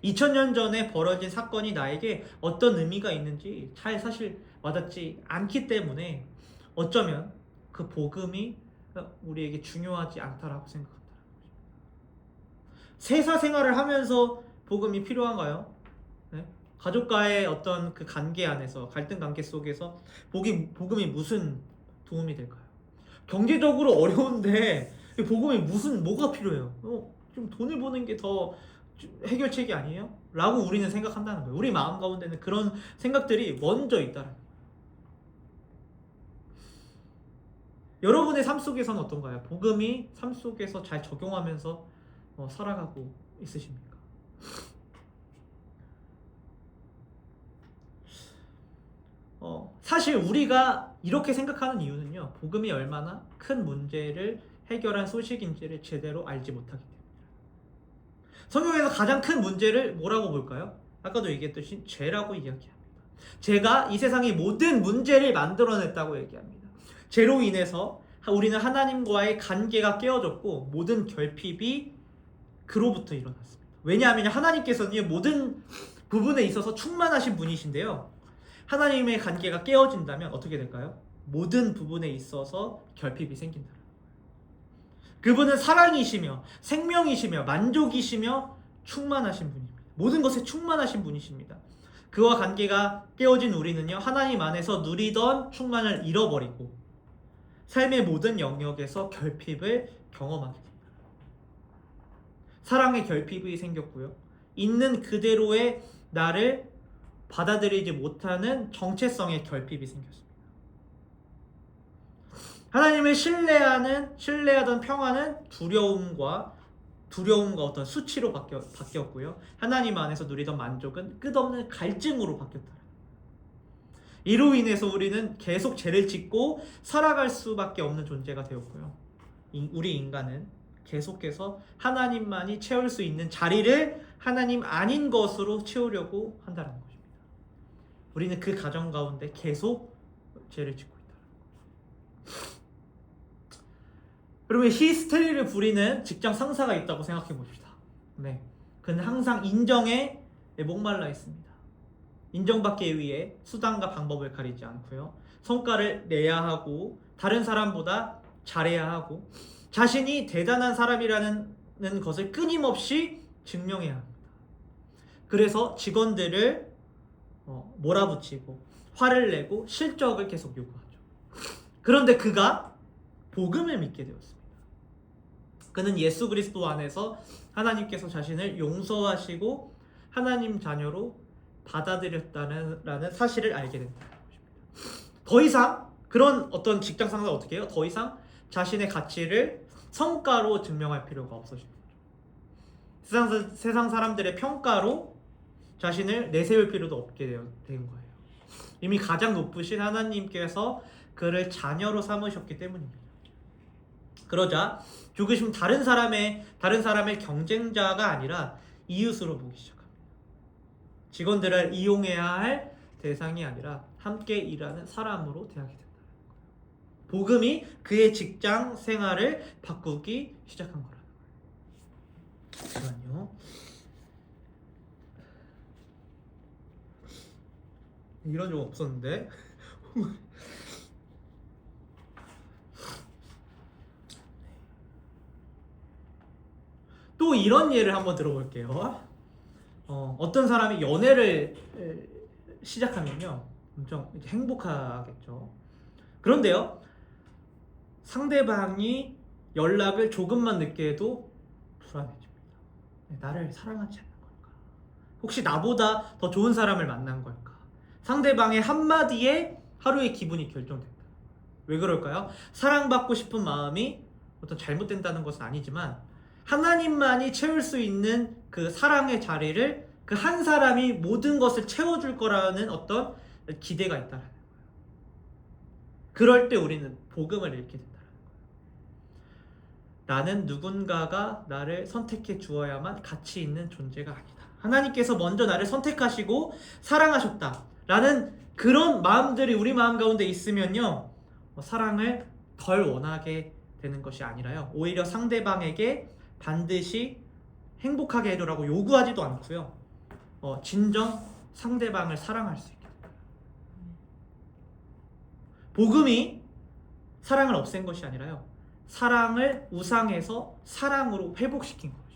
2000년 전에 벌어진 사건이 나에게 어떤 의미가 있는지 잘 사실 와닿지 않기 때문에 어쩌면 그 복음이 우리에게 중요하지 않다라고 생각한다는 거죠. 세사 생활을 하면서 복음이 필요한가요? 네? 가족과의 어떤 그 관계 안에서, 갈등 관계 속에서 복음이 무슨 도움이 될까요? 경제적으로 어려운데 복음이 뭐가 필요해요? 좀 돈을 버는 게 더 해결책이 아니에요? 라고 우리는 생각한다는 거예요. 우리 마음 가운데는 그런 생각들이 먼저 있다는 거예요. 여러분의 삶 속에서는 어떤가요? 복음이 삶 속에서 잘 적용하면서 살아가고 있으십니까? 사실 우리가 이렇게 생각하는 이유는요, 복음이 얼마나 큰 문제를 해결한 소식인지를 제대로 알지 못하기 때문입니다. 성경에서 가장 큰 문제를 뭐라고 볼까요? 아까도 얘기했듯이 죄라고 이야기합니다. 죄가 이 세상의 모든 문제를 만들어냈다고 얘기합니다. 죄로 인해서 우리는 하나님과의 관계가 깨어졌고 모든 결핍이 그로부터 일어났습니다. 왜냐하면 하나님께서는 모든 부분에 있어서 충만하신 분이신데요, 하나님의 관계가 깨어진다면 어떻게 될까요? 모든 부분에 있어서 결핍이 생긴다. 그분은 사랑이시며 생명이시며 만족이시며 충만하신 분입니다. 모든 것에 충만하신 분이십니다. 그와 관계가 깨어진 우리는요, 하나님 안에서 누리던 충만을 잃어버리고 삶의 모든 영역에서 결핍을 경험하게 됩니다. 사랑의 결핍이 생겼고요, 있는 그대로의 나를 받아들이지 못하는 정체성의 결핍이 생겼습니다. 하나님을 신뢰하던 평안은 두려움과 어떤 수치로 바뀌었고요. 하나님 안에서 누리던 만족은 끝없는 갈증으로 바뀌었다. 이로 인해서 우리는 계속 죄를 짓고 살아갈 수밖에 없는 존재가 되었고요. 우리 인간은 계속해서 하나님만이 채울 수 있는 자리를 하나님 아닌 것으로 채우려고 한다는 것입니다. 우리는 그 가정 가운데 계속 죄를 짓고 있다. 그러면 히스테리를 부리는 직장 상사가 있다고 생각해 봅시다. 네, 그는 항상 인정에 목말라 있습니다. 인정받기 위해 수단과 방법을 가리지 않고요, 성과를 내야 하고 다른 사람보다 잘해야 하고 자신이 대단한 사람이라는 것을 끊임없이 증명해야 합니다. 그래서 직원들을 몰아붙이고 화를 내고 실적을 계속 요구하죠. 그런데 그가 복음을 믿게 되었습니다. 그는 예수 그리스도 안에서 하나님께서 자신을 용서하시고 하나님 자녀로 받아들였다는 사실을 알게 된다는 것입니다. 더 이상 그런 어떤 직장 상사가 어떻게 해요? 더 이상 자신의 가치를 성과로 증명할 필요가 없어진 거죠. 세상 사람들의 평가로 자신을 내세울 필요도 없게 된 거예요. 이미 가장 높으신 하나님께서 그를 자녀로 삼으셨기 때문입니다. 그러자 죽으신 다른 사람의 경쟁자가 아니라 이웃으로 보기 시작합니다. 직원들을 이용해야 할 대상이 아니라 함께 일하는 사람으로 대하게 된다는 거예요. 복음이 그의 직장 생활을 바꾸기 시작한 거라는 거예요. 잠시만요. 이런 적 없었는데 또 이런 예를 한번 들어볼게요. 어떤 사람이 연애를 시작하면요, 엄청 이제 행복하겠죠. 그런데요, 상대방이 연락을 조금만 늦게 해도 불안해집니다. 나를 사랑하지 않는 걸까? 혹시 나보다 더 좋은 사람을 만난 걸까? 상대방의 한마디에 하루의 기분이 결정된다. 왜 그럴까요? 사랑받고 싶은 마음이 어떤 잘못된다는 것은 아니지만 하나님만이 채울 수 있는 그 사랑의 자리를 그 한 사람이 모든 것을 채워줄 거라는 어떤 기대가 있다는 거예요. 그럴 때 우리는 복음을 잃게 된다는 거예요. 나는 누군가가 나를 선택해 주어야만 가치 있는 존재가 아니다. 하나님께서 먼저 나를 선택하시고 사랑하셨다 라는 그런 마음들이 우리 마음 가운데 있으면요, 사랑을 덜 원하게 되는 것이 아니라요, 오히려 상대방에게 반드시 행복하게 해줘라고 요구하지도 않고요, 진정 상대방을 사랑할 수 있게 됩니다. 복음이 사랑을 없앤 것이 아니라요, 사랑을 우상에서 사랑으로 회복시킨 것입니다.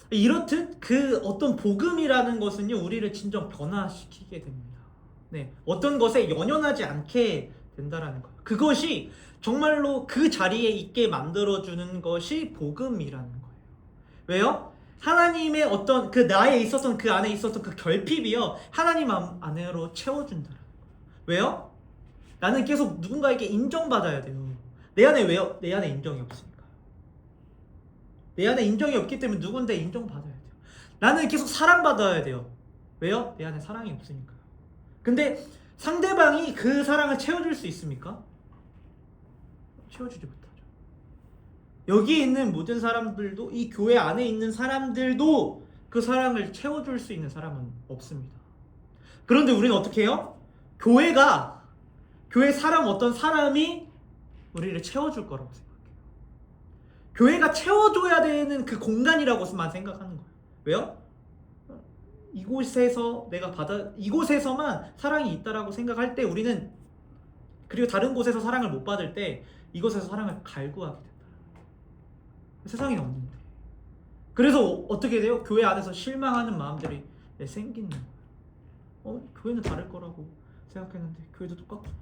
이렇듯 그 어떤 복음이라는 것은요, 우리를 진정 변화시키게 됩니다. 네, 어떤 것에 연연하지 않게 된다라는 거예요. 그것이 정말로 그 자리에 있게 만들어주는 것이 복음이라는 거예요. 왜요? 하나님의 어떤 그 나에 있었던 그 안에 있었던 그 결핍이요, 하나님 안으로 채워준다는 거예요. 왜요? 나는 계속 누군가에게 인정받아야 돼요. 내 안에 왜요? 내 안에 인정이 없으니까. 내 안에 인정이 없기 때문에 누군데 인정받아야 돼요. 나는 계속 사랑받아야 돼요. 왜요? 내 안에 사랑이 없으니까요. 근데 상대방이 그 사랑을 채워줄 수 있습니까? 채워주지 못하죠. 여기 있는 모든 사람들도, 이 교회 안에 있는 사람들도 그 사랑을 채워줄 수 있는 사람은 없습니다. 그런데 우리는 어떻게 해요? 교회 사람, 어떤 사람이 우리를 채워줄 거라고 생각해요. 교회가 채워줘야 되는 그 공간이라고만 생각하는 거예요. 왜요? 이곳에서만 사랑이 있다라고 생각할 때 우리는, 그리고 다른 곳에서 사랑을 못 받을 때 이곳에서 사랑을 갈구하게 된다. 세상에 없는데. 그래서 어떻게 돼요? 교회 안에서 실망하는 마음들이 생기는 거예요. 교회는 다를 거라고 생각했는데 교회도 똑같구나.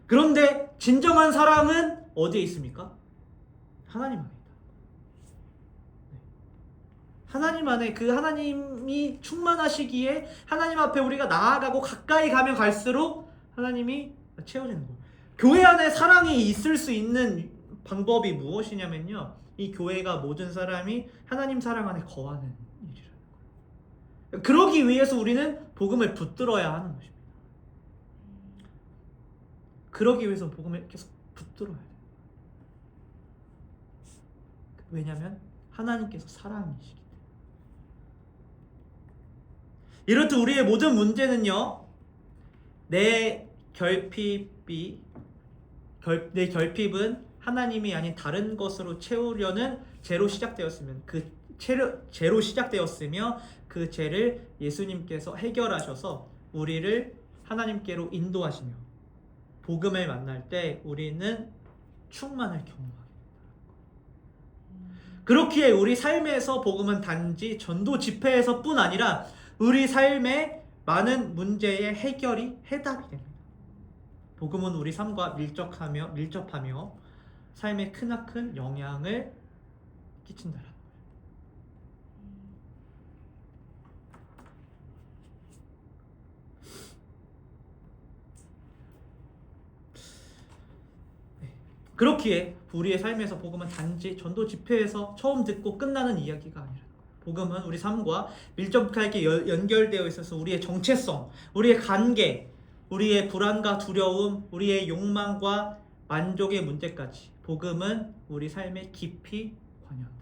그런데 진정한 사랑은 어디에 있습니까? 하나님 안에 있다. 하나님 안에, 그 하나님이 충만하시기에 하나님 앞에 우리가 나아가고 가까이 가면 갈수록 하나님이 채워지는 거예요. 교회 안에 사랑이 있을 수 있는 방법이 무엇이냐면요, 이 교회가 모든 사람이 하나님 사랑 안에 거하는 일이라는 거예요. 그러기 위해서 우리는 복음을 붙들어야 하는 것입니다. 그러기 위해서 복음을 계속 붙들어야 돼요. 왜냐하면 하나님께서 사랑이시기 때문에. 이렇듯 우리의 모든 문제는요, 내 결핍은 하나님이 아닌 다른 것으로 채우려는 죄로 시작되었으면, 그 죄로 시작되었으며 그 죄를 예수님께서 해결하셔서 우리를 하나님께로 인도하시며 복음을 만날 때 우리는 충만을 경험하게 된다. 그렇기에 우리 삶에서 복음은 단지 전도 집회에서뿐 아니라 우리 삶의 많은 문제의 해답이 됩니다. 복음은 우리 삶과 밀접하며 삶에 크나큰 영향을 끼친다라는 거예요. 그렇기에 우리의 삶에서 복음은 단지 전도 집회에서 처음 듣고 끝나는 이야기가 아니라는 거예요. 복음은 우리 삶과 밀접하게 연결되어 있어서 우리의 정체성, 우리의 관계, 우리의 불안과 두려움, 우리의 욕망과 만족의 문제까지 복음은 우리 삶에 깊이 관여한다.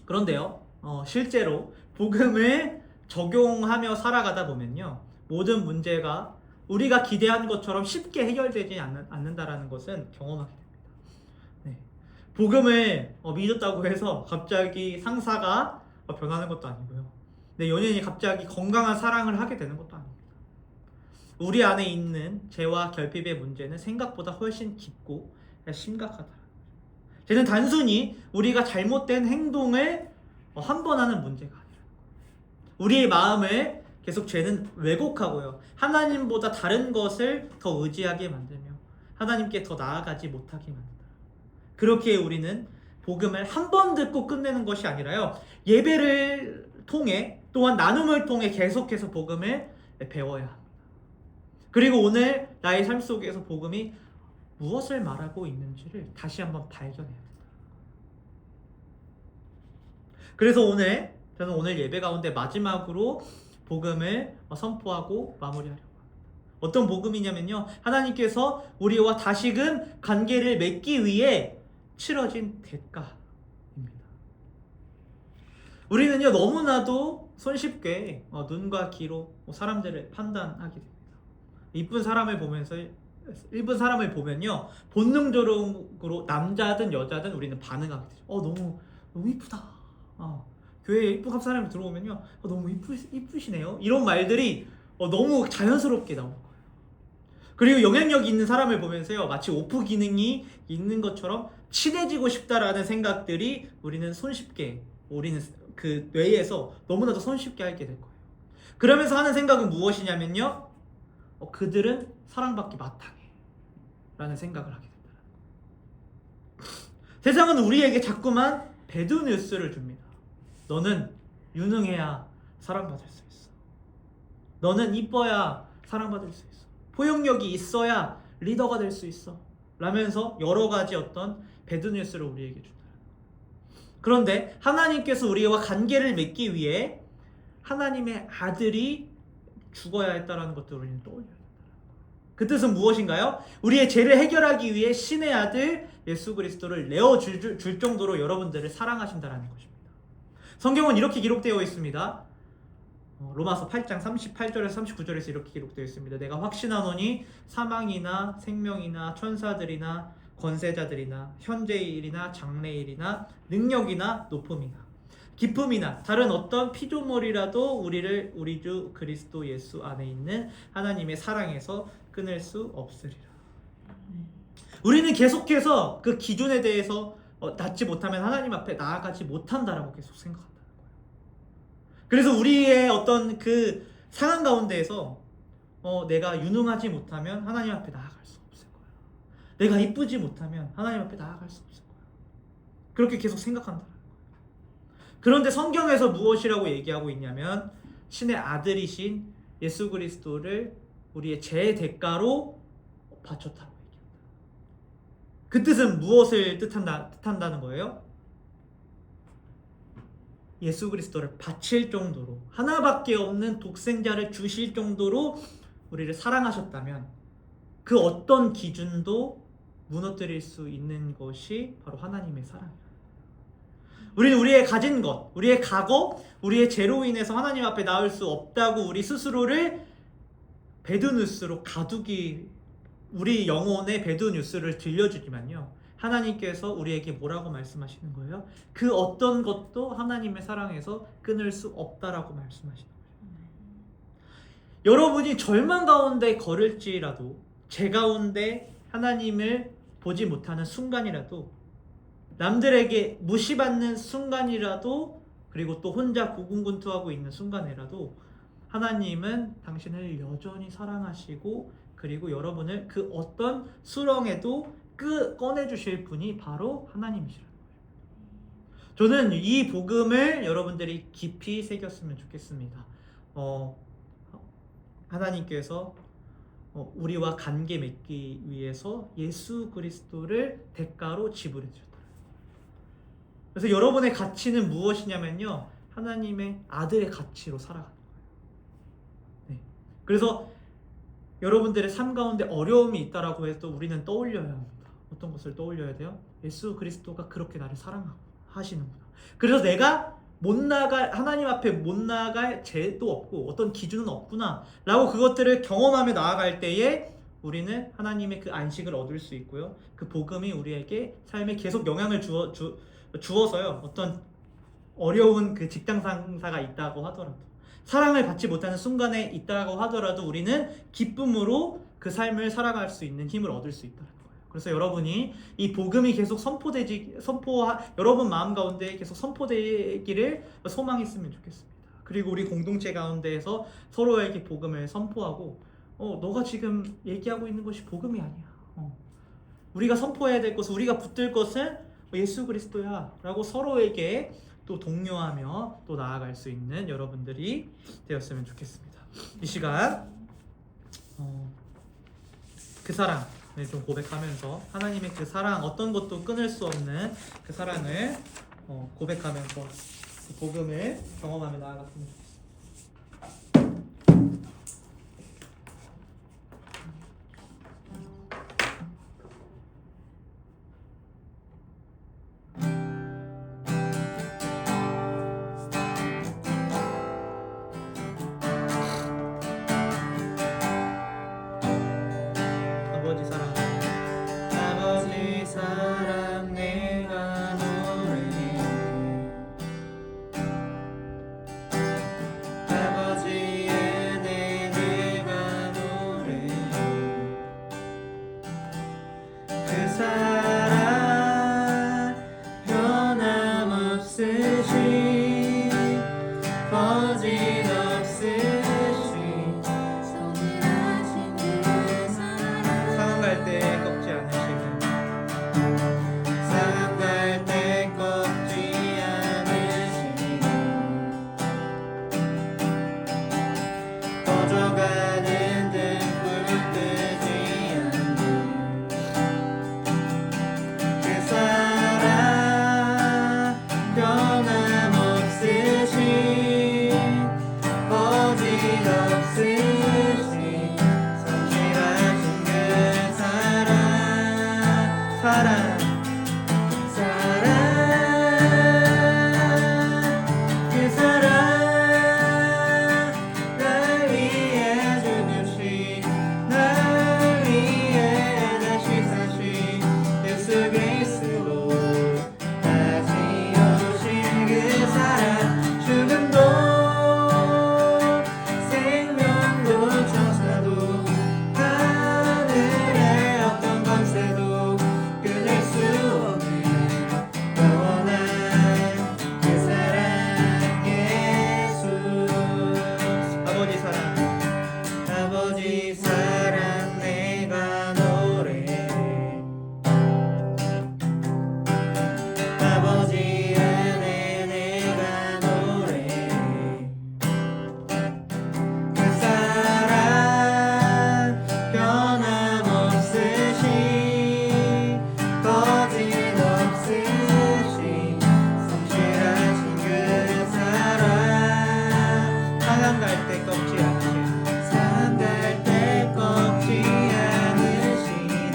그런데요, 실제로 복음을 적용하며 살아가다 보면요, 모든 문제가 우리가 기대한 것처럼 쉽게 해결되지 않는다라는 것은 경험하게 됩니다. 네. 복음을 믿었다고 해서 갑자기 상사가 변하는 것도 아니고요. 내 연인이 갑자기 건강한 사랑을 하게 되는 것도 아닙니다. 우리 안에 있는 죄와 결핍의 문제는 생각보다 훨씬 깊고 심각하다. 쟤는 단순히 우리가 잘못된 행동을 한 번 하는 문제가 아니라 우리의 마음을 계속 죄는 왜곡하고요. 하나님보다 다른 것을 더 의지하게 만들며 하나님께 더 나아가지 못하게 만든다. 그렇게 우리는 복음을 한 번 듣고 끝내는 것이 아니라요. 예배를 통해 또한 나눔을 통해 계속해서 복음을 배워야 합니다. 그리고 오늘 나의 삶 속에서 복음이 무엇을 말하고 있는지를 다시 한번 발견해야 된다. 그래서 저는 오늘 예배 가운데 마지막으로 복음을 선포하고 마무리하려고 합니다. 어떤 복음이냐면요. 하나님께서 우리와 다시금 관계를 맺기 위해 치러진 대가입니다. 우리는요 너무나도 손쉽게 눈과 귀로 사람들을 판단하게 됩니다. 이쁜 사람을 보면요 본능적으로 남자든 여자든 우리는 반응하게 되죠. 너무 이쁘다. 교회에 이쁜 사람이 들어오면요 너무 이쁘시네요. 이런 말들이 너무 자연스럽게 나오는 거예요. 그리고 영향력 있는 사람을 보면서요 마치 오프 기능이 있는 것처럼 친해지고 싶다라는 생각들이 우리는 그 뇌에서 너무나도 손쉽게 하게 될 거예요. 그러면서 하는 생각은 무엇이냐면요 그들은 사랑받기 마땅해 라는 생각을 하게 된다. 세상은 우리에게 자꾸만 배드 뉴스를 줍니다. 너는 유능해야 사랑받을 수 있어. 너는 이뻐야 사랑받을 수 있어. 포용력이 있어야 리더가 될 수 있어 라면서 여러 가지 어떤 배드 뉴스를 우리에게 준다. 그런데 하나님께서 우리와 관계를 맺기 위해 하나님의 아들이 죽어야 했다는 것들을 우리는 떠올려야 된다. 그 뜻은 무엇인가요? 우리의 죄를 해결하기 위해 신의 아들 예수 그리스도를 내어줄 정도로 여러분들을 사랑하신다는 것입니다. 성경은 이렇게 기록되어 있습니다. 로마서 8장 38절에서 39절에서 이렇게 기록되어 있습니다. 내가 확신하노니 사망이나 생명이나 천사들이나 권세자들이나 현재일이나 장래일이나 능력이나 높음이나 기쁨이나 다른 어떤 피조물이라도 우리 주 그리스도 예수 안에 있는 하나님의 사랑에서 끊을 수 없으리라. 우리는 계속해서 그 기준에 대해서 닿지 못하면 하나님 앞에 나아가지 못한다라고 계속 생각한다는 거예요. 그래서 우리의 어떤 그 상황 가운데에서 내가 유능하지 못하면 하나님 앞에 나아갈 수 없을 거야. 내가 이쁘지 못하면 하나님 앞에 나아갈 수 없을 거야. 그렇게 계속 생각한다는 거예요. 그런데 성경에서 무엇이라고 얘기하고 있냐면 신의 아들이신 예수 그리스도를 우리의 죄의 대가로 바쳤다고 얘기합니다. 그 뜻은 무엇을 뜻한다는 거예요? 예수 그리스도를 바칠 정도로 하나밖에 없는 독생자를 주실 정도로 우리를 사랑하셨다면 그 어떤 기준도 무너뜨릴 수 있는 것이 바로 하나님의 사랑이에요. 우리는 우리의 가진 것, 우리의 과거, 우리의 죄로 인해서 하나님 앞에 나올 수 없다고 우리 스스로를 배드뉴스로 가두기, 우리 영혼의 배드뉴스를 들려주지만요 하나님께서 우리에게 뭐라고 말씀하시는 거예요? 그 어떤 것도 하나님의 사랑에서 끊을 수 없다라고 말씀하시는 거예요. 여러분이 절망 가운데 걸을지라도 죄 가운데 하나님을 보지 못하는 순간이라도 남들에게 무시받는 순간이라도 그리고 또 혼자 고군분투하고 있는 순간이라도 하나님은 당신을 여전히 사랑하시고 그리고 여러분을 그 어떤 수렁에도 꺼내주실 분이 바로 하나님이시라는 거예요. 저는 이 복음을 여러분들이 깊이 새겼으면 좋겠습니다. 하나님께서 우리와 관계 맺기 위해서 예수 그리스도를 대가로 지불해 주셨다. 그래서 여러분의 가치는 무엇이냐면요 하나님의 아들의 가치로 살아가는 거예요. 네. 그래서 여러분들의 삶 가운데 어려움이 있다라고 해도 우리는 떠올려야 합니다. 어떤 것을 떠올려야 돼요? 예수 그리스도가 그렇게 나를 사랑하시는구나. 그래서 내가 하나님 앞에 못 나아갈 죄도 없고 어떤 기준은 없구나 라고 그것들을 경험하며 나아갈 때에 우리는 하나님의 그 안식을 얻을 수 있고요 그 복음이 우리에게 삶에 계속 영향을 주어서요 어떤 어려운 그 직장 상사가 있다고 하더라도, 사랑을 받지 못하는 순간에 있다고 하더라도 우리는 기쁨으로 그 삶을 살아갈 수 있는 힘을 얻을 수 있다는 거예요. 그래서 여러분이 이 복음이 계속 여러분 마음 가운데 계속 선포되기를 소망했으면 좋겠습니다. 그리고 우리 공동체 가운데에서 서로에게 복음을 선포하고, 너가 지금 얘기하고 있는 것이 복음이 아니야. 우리가 선포해야 될 것은, 우리가 붙들 것은 예수 그리스도야 라고 서로에게 또 독려하며 또 나아갈 수 있는 여러분들이 되었으면 좋겠습니다. 이 시간 그 사랑을 좀 고백하면서, 하나님의 그 사랑, 어떤 것도 끊을 수 없는 그 사랑을 고백하면서 그 복음을 경험하며 나아갔으면 좋겠습니다. 아버지 사랑, 아버지 사랑 내가 노래해. 아버지의 은혜 내가 노래해. 그 사랑 변함없으신, 거짓없으신, 선하신 그 사랑, 상한 갈 때 꺾지 않으시는, 상한 갈때 꺾지 않으시는, 꺼져가는 등불 끄지 않는 그 사랑 변함없으신, 거짓없으신, 성실하신 그 사랑, 사랑, 사랑, 그 사랑, 날 위해 죽으신, 날 위해 다시 사신 예수 그리스도, 다시 오신 그 사랑, 죽음도 생명도 천사도 하늘의 어떤 권세도 끊을 수 없는 영원한 그 사랑 예수. 아버지 사랑, 아버지 사랑 내가 노래해. 아버지 은혜 내가 노래해. 그 사랑 변함없으신, 거짓없으신, 성실하신 그 사랑, 상한 갈 때 꺾지 않으신, 상한 갈 때 꺾지 않으시는,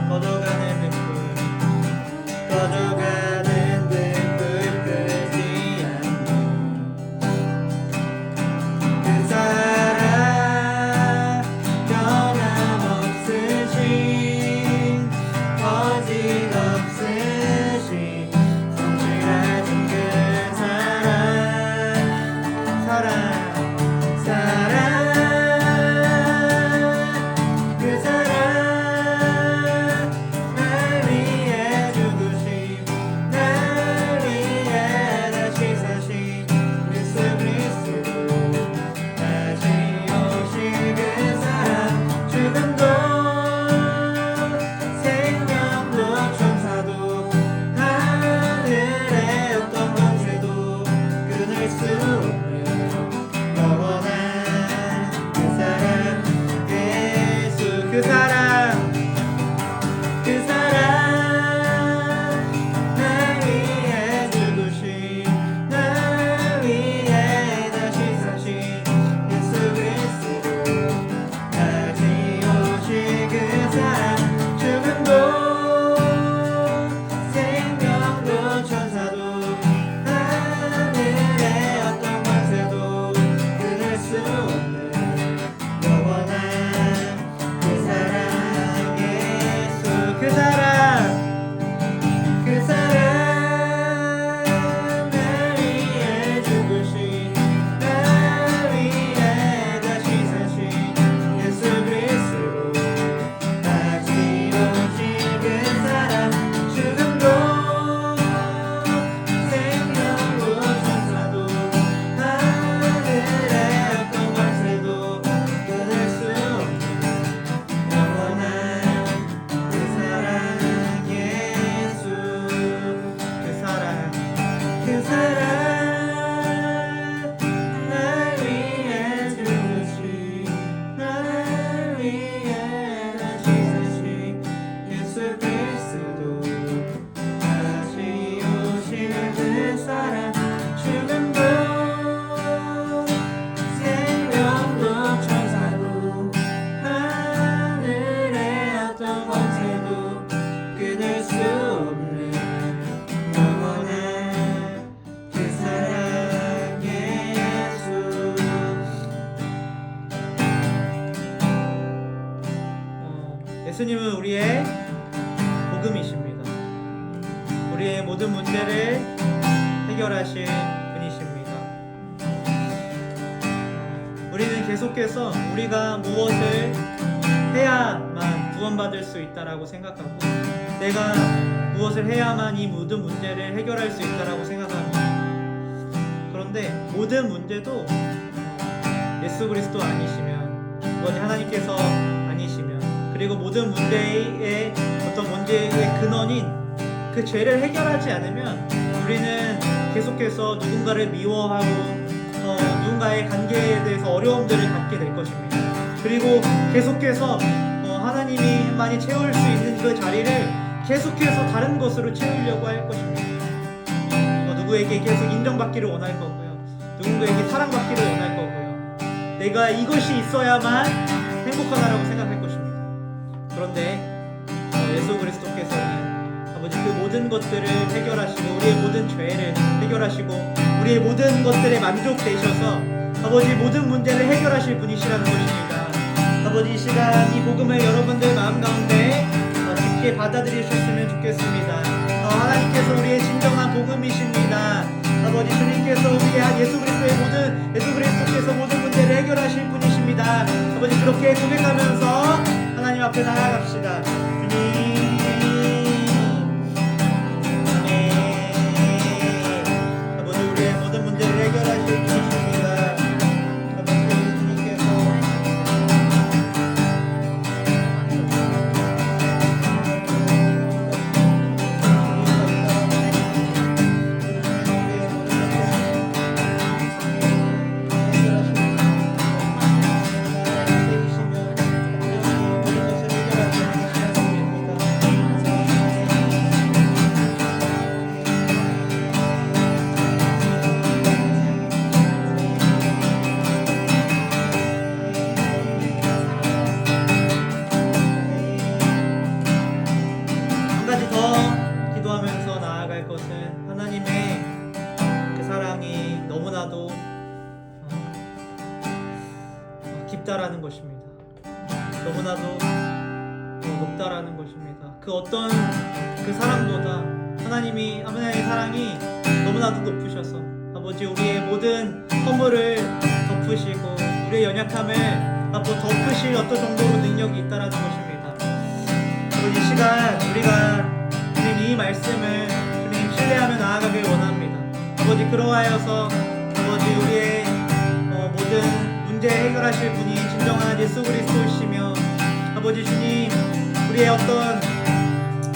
꺼져가는 등불, 꺼져가는 등불 끄지 않는 그 사랑 변함없으신, 거짓없으신, 성실하신 그 사랑, 사랑, 사랑, 그 사랑, 날 위해 죽으신, 날 위해 다시 사신 예수 그리스도, 다시 오신 그 사랑, 죽음도 생명도 천사도 하늘의 어떤 권세도 끊을 수 없는 예수님은 우리의 복음이십니다. 우리의 모든 문제를 해결하실 분이십니다. 우리는 계속해서 우리가 무엇을 해야만 구원받을 수 있다라고 생각하고 내가 무엇을 해야만 이 모든 문제를 해결할 수 있다라고 생각합니다. 그런데 모든 문제도 예수 그리스도 아니시면 아버지 하나님께서 아니시면 그리고 모든 문제의 어떤 문제의 근원인 그 죄를 해결하지 않으면 우리는 계속해서 누군가를 미워하고 누군가의 관계에 대해서 어려움들을 갖게 될 것입니다. 그리고 계속해서 하나님이 채울 수 있는 그 자리를 계속해서 다른 것으로 채우려고 할 것입니다. 누구에게 계속 인정받기를 원할 거고요. 누군가에게 사랑받기를 원할 거고요. 내가 이것이 있어야만 행복하다라고 생각할 것입니다. 그런데 예수 그리스도께서는 아버지 그 모든 것들을 해결하시고 우리의 모든 죄를 해결하시고 우리의 모든 것들에 만족되셔서 아버지 모든 문제를 해결하실 분이시라는 것입니다. 아버지 이 시간 이 복음을 여러분들 마음 가운데 깊게 받아들이셨으면 좋겠습니다. 하나님께서 우리의 진정한 복음이십니다. 아버지 주님께서 우리의 예수 그리스도께서 모든 문제를 해결하실 분이십니다. 아버지 그렇게 고백하면서 하나님 앞에 나아갑시다. 주님 아버지 우리의 모든 문제를 해결하실 분이십니다. 아버지 주님께서 깊다라는 것입니다. 너무나도 높다라는 것입니다. 그 어떤 그 사랑보다 하나님의 사랑이 너무나도 높으셔서 아버지 우리의 모든 허물을 덮으시고 우리의 연약함을 덮으실 어떤 정도로 능력이 있다라는 것입니다. 아버지 이 시간 우리가 주님 이 말씀을 주님 신뢰하며 나아가길 원합니다. 아버지 그러하여서 아버지 우리의 모든 문제 해결하실 분이 진정한 예수 그리스도이시며 아버지 주님 우리의 어떤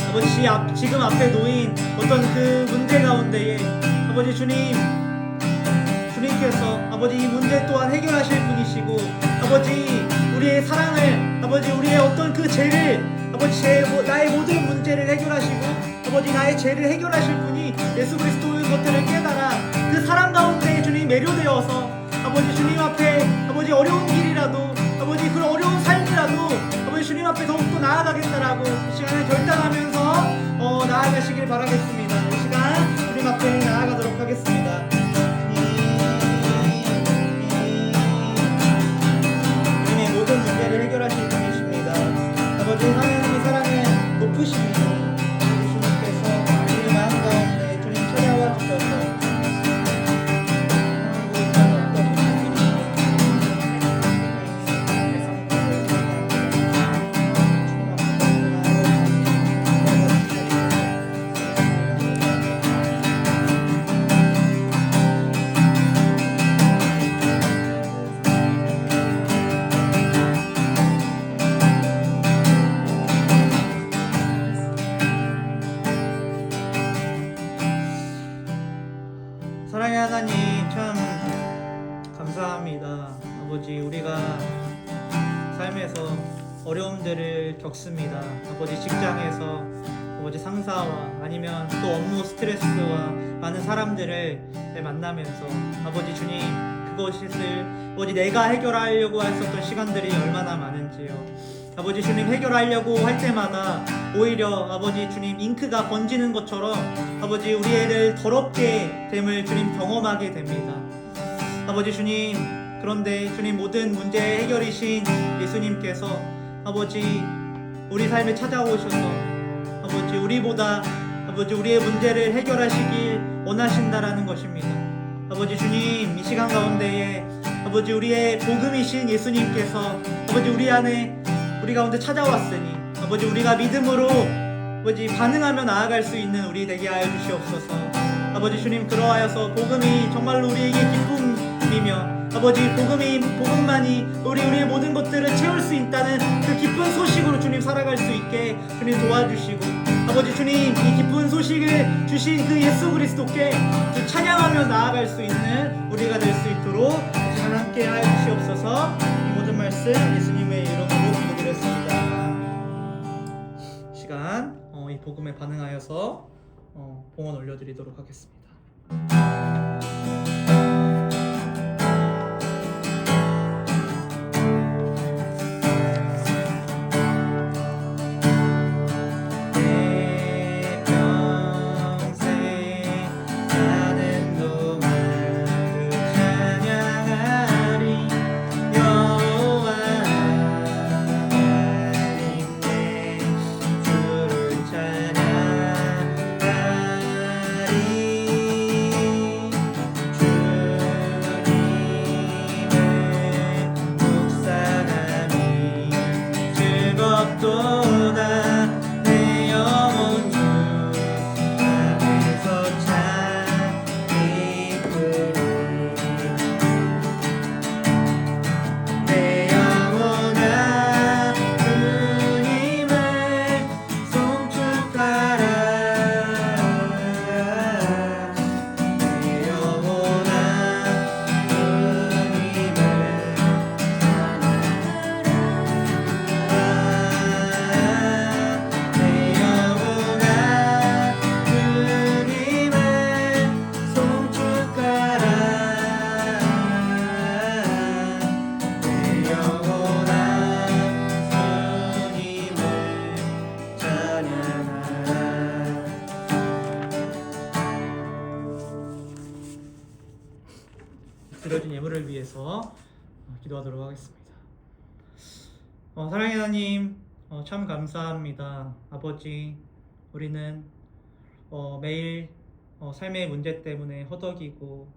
아버지 지금 앞에 놓인 어떤 그 문제 가운데에 아버지 주님께서 아버지 이 문제 또한 해결하실 분이시고 아버지 우리의 사랑을 아버지 우리의 어떤 그 죄를 아버지 나의 모든 문제를 해결하시고 아버지 나의 죄를 해결하실 분이 예수 그리스도인 것들을 깨달아 그 사랑 가운데 주님 매료되어서 아버지 주님 앞에 아버지 어려운 길이라도 아버지 그런 어려운 삶이라도 아버지 주님 앞에 더욱더 나아가겠다라고 이 시간에 결단하면서 나아가시길 바라겠습니다. 이 시간 주님 앞에 나아가도록 하겠습니다. 주님의 모든 문제를 해결하실 분이십니다. 아버지 하나님의 사랑은 높으십니다. 주님께서 우리 마음 가운데 주님 찾아와 주셔서 사랑의 하나님 참 감사합니다. 아버지 우리가 삶에서 어려움들을 겪습니다. 아버지 직장에서 아버지 상사와 아니면 또 업무 스트레스와 많은 사람들을 만나면서 아버지 주님 그것을 아버지 내가 해결하려고 했었던 시간들이 얼마나 많은지요. 아버지 주님 해결하려고 할 때마다 오히려 아버지 주님 잉크가 번지는 것처럼 아버지 우리 애를 더럽게 됨을 주님 경험하게 됩니다. 아버지 주님 그런데 주님 모든 문제의 해결이신 예수님께서 아버지 우리 삶에 찾아오셔서 아버지 우리보다 아버지 우리의 문제를 해결하시길 원하신다라는 것입니다. 아버지 주님, 이 시간 가운데에 아버지 우리의 복음이신 예수님께서 아버지 우리 가운데 찾아왔으니 아버지 우리가 믿음으로 아버지 반응하며 나아갈 수 있는 우리 되게 하여 주시옵소서. 아버지 주님, 그러하여서 복음이 정말로 우리에게 기쁨이며 아버지 복음만이 우리의 모든 것들을 채울 수 있다는 그 기쁜 소식으로 주님 살아갈 수 있게 주님 도와주시고 아버지 주님, 이 기쁜 소식을 주신 그 예수 그리스도께 찬양하며 나아갈 수 있는 우리가 될 수 있도록 함께 하여 주시옵소서. 이 모든 말씀 예수님의 이름으로 기도드렸습니다. 시간 이 복음에 반응하여서 봉헌 올려드리도록 하겠습니다. 드려진 예물을 위해서 기도하도록 하겠습니다. 사랑의 하나님, 참 감사합니다. 아버지, 우리는 매일 삶의 문제 때문에 허덕이고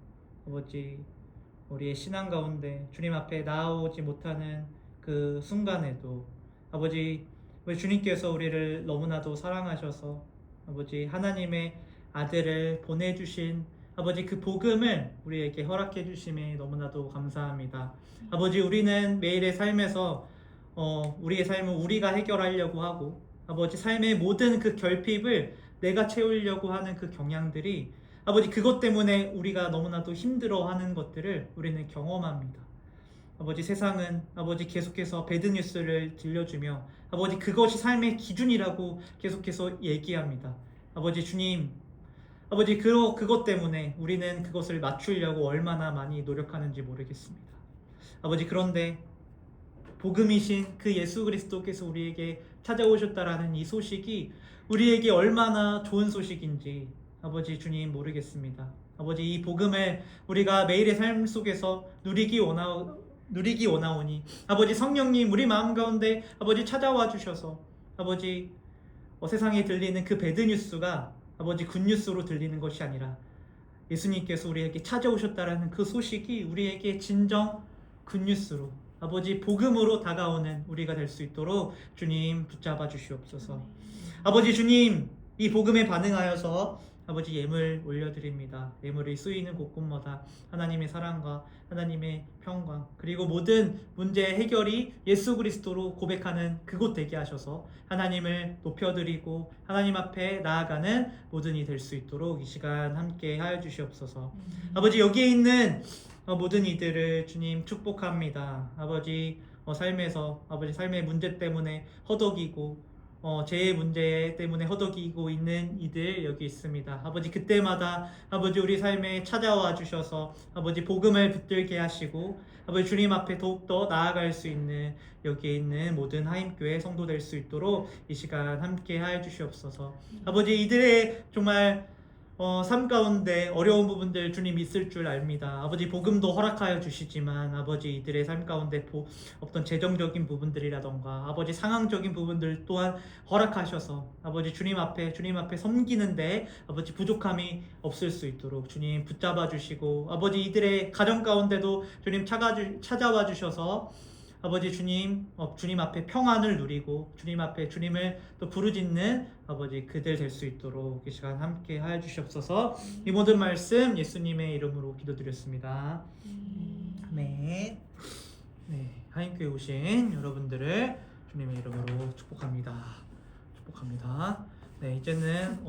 아버지 우리의 신앙 가운데 주님 앞에 나아오지 못하는 그 순간에도 아버지 우리 주님께서 우리를 너무나도 사랑하셔서 아버지 하나님의 아들을 보내주신 아버지 그 복음을 우리에게 허락해 주심에 너무나도 감사합니다. 아버지, 우리는 매일의 삶에서 우리의 삶을 우리가 해결하려고 하고 아버지 삶의 모든 그 결핍을 내가 채우려고 하는 그 경향들이 아버지 그것 때문에 우리가 너무나도 힘들어하는 것들을 우리는 경험합니다. 아버지, 세상은 아버지 계속해서 배드뉴스를 들려주며 아버지 그것이 삶의 기준이라고 계속해서 얘기합니다. 아버지 주님, 아버지 그것 때문에 우리는 그것을 맞추려고 얼마나 많이 노력하는지 모르겠습니다. 아버지, 그런데 복음이신 그 예수 그리스도께서 우리에게 찾아오셨다라는 이 소식이 우리에게 얼마나 좋은 소식인지 아버지 주님 모르겠습니다. 아버지, 이 복음을 우리가 매일의 삶 속에서 누리기 원하오니 아버지 성령님 우리 마음 가운데 아버지 찾아와 주셔서 아버지 세상에 들리는 그 배드뉴스가 아버지 굿뉴스로 들리는 것이 아니라 예수님께서 우리에게 찾아오셨다라는 그 소식이 우리에게 진정 굿뉴스로 아버지 복음으로 다가오는 우리가 될 수 있도록 주님 붙잡아 주시옵소서. 아버지 주님, 이 복음에 반응하여서 아버지 예물 올려드립니다. 예물이 쓰이는 곳곳마다 하나님의 사랑과 하나님의 평강 그리고 모든 문제 해결이 예수 그리스도로 고백하는 그곳 되게 하셔서 하나님을 높여드리고 하나님 앞에 나아가는 모든 이 될 수 있도록 이 시간 함께 하여 주시옵소서. 아버지, 여기에 있는 모든 이들을 주님 축복합니다. 아버지 삶에서 아버지 삶의 문제 때문에 허덕이고 죄의 문제 때문에 허덕이고 있는 이들 여기 있습니다. 아버지, 그때마다 아버지 우리 삶에 찾아와 주셔서 아버지 복음을 붙들게 하시고 아버지 주님 앞에 더욱더 나아갈 수 있는 여기에 있는 모든 하임교회 성도 될 수 있도록 이 시간 함께 하여 주시옵소서. 아버지, 이들의 정말 삶 가운데 어려운 부분들 주님 있을 줄 압니다. 아버지 복음도 허락하여 주시지만 아버지 이들의 삶 가운데 어떤 재정적인 부분들이라던가 아버지 상황적인 부분들 또한 허락하셔서 아버지 주님 앞에 섬기는데 아버지 부족함이 없을 수 있도록 주님 붙잡아 주시고 아버지 이들의 가정 가운데도 주님 찾아와 주셔서 아버지 주님 앞에 평안을 누리고 주님 앞에 주님을 또 부르짖는 아버지 그들 될 수 있도록 이 시간 함께 하여 주시옵소서. 이 모든 말씀 예수님의 이름으로 기도드렸습니다. 아멘. 네, 하인교회 오신 여러분들을 주님의 이름으로 축복합니다. 네, 이제는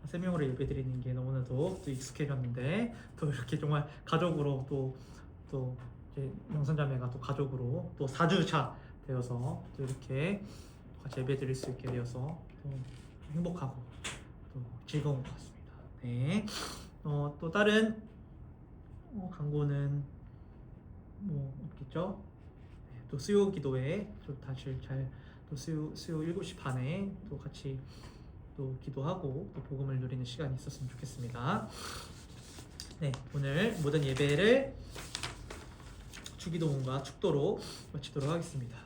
세 명으로 예배드리는 게 너무나도 또 익숙해졌는데 또 이렇게 정말 가족으로 또 영선자매가 또 가족으로 또 4주차 되어서 또 이렇게 같이 예배 드릴 수 있게 되어서 또 행복하고 또 즐거운 것 같습니다. 네. 또 다른 광고는 없겠죠? 네, 또 수요 기도회 또 다시 또 수요 7시 반에 또 같이 또 기도하고 또 복음을 누리는 시간이 있었으면 좋겠습니다. 네, 오늘 모든 예배를 주기도문과 축도로 마치도록 하겠습니다.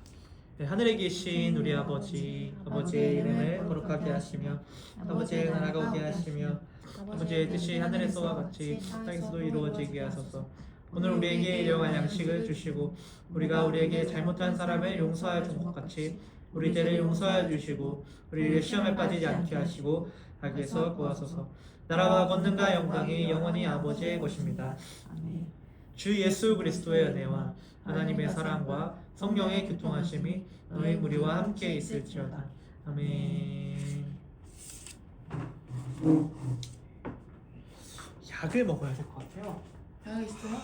네, 하늘에 계신 우리 아버지의 이름을 거룩하게 하시며 아버지의 나라가 오게 하시며 아버지의 뜻이 하늘에서와 같이 땅에서도 이루어지게 하소서. 오늘 우리에게 일용할 양식을 주시고 우리가 우리에게 잘못한 사람을 용서하여 준 것 같이 우리 죄를 용서하여 주시고 우리를 시험에 빠지지 않게 하시고 악에서 구하소서. 나라와 권능과 영광이 영원히 아버지의 것입니다. 아멘. 주 예수 그리스도의 은혜와 하나님의 사랑과 성령의 교통하심이 너희 무리와 함께 있을지어다. 아멘. 약을 먹어야 될 것 같아요. 약 있어요?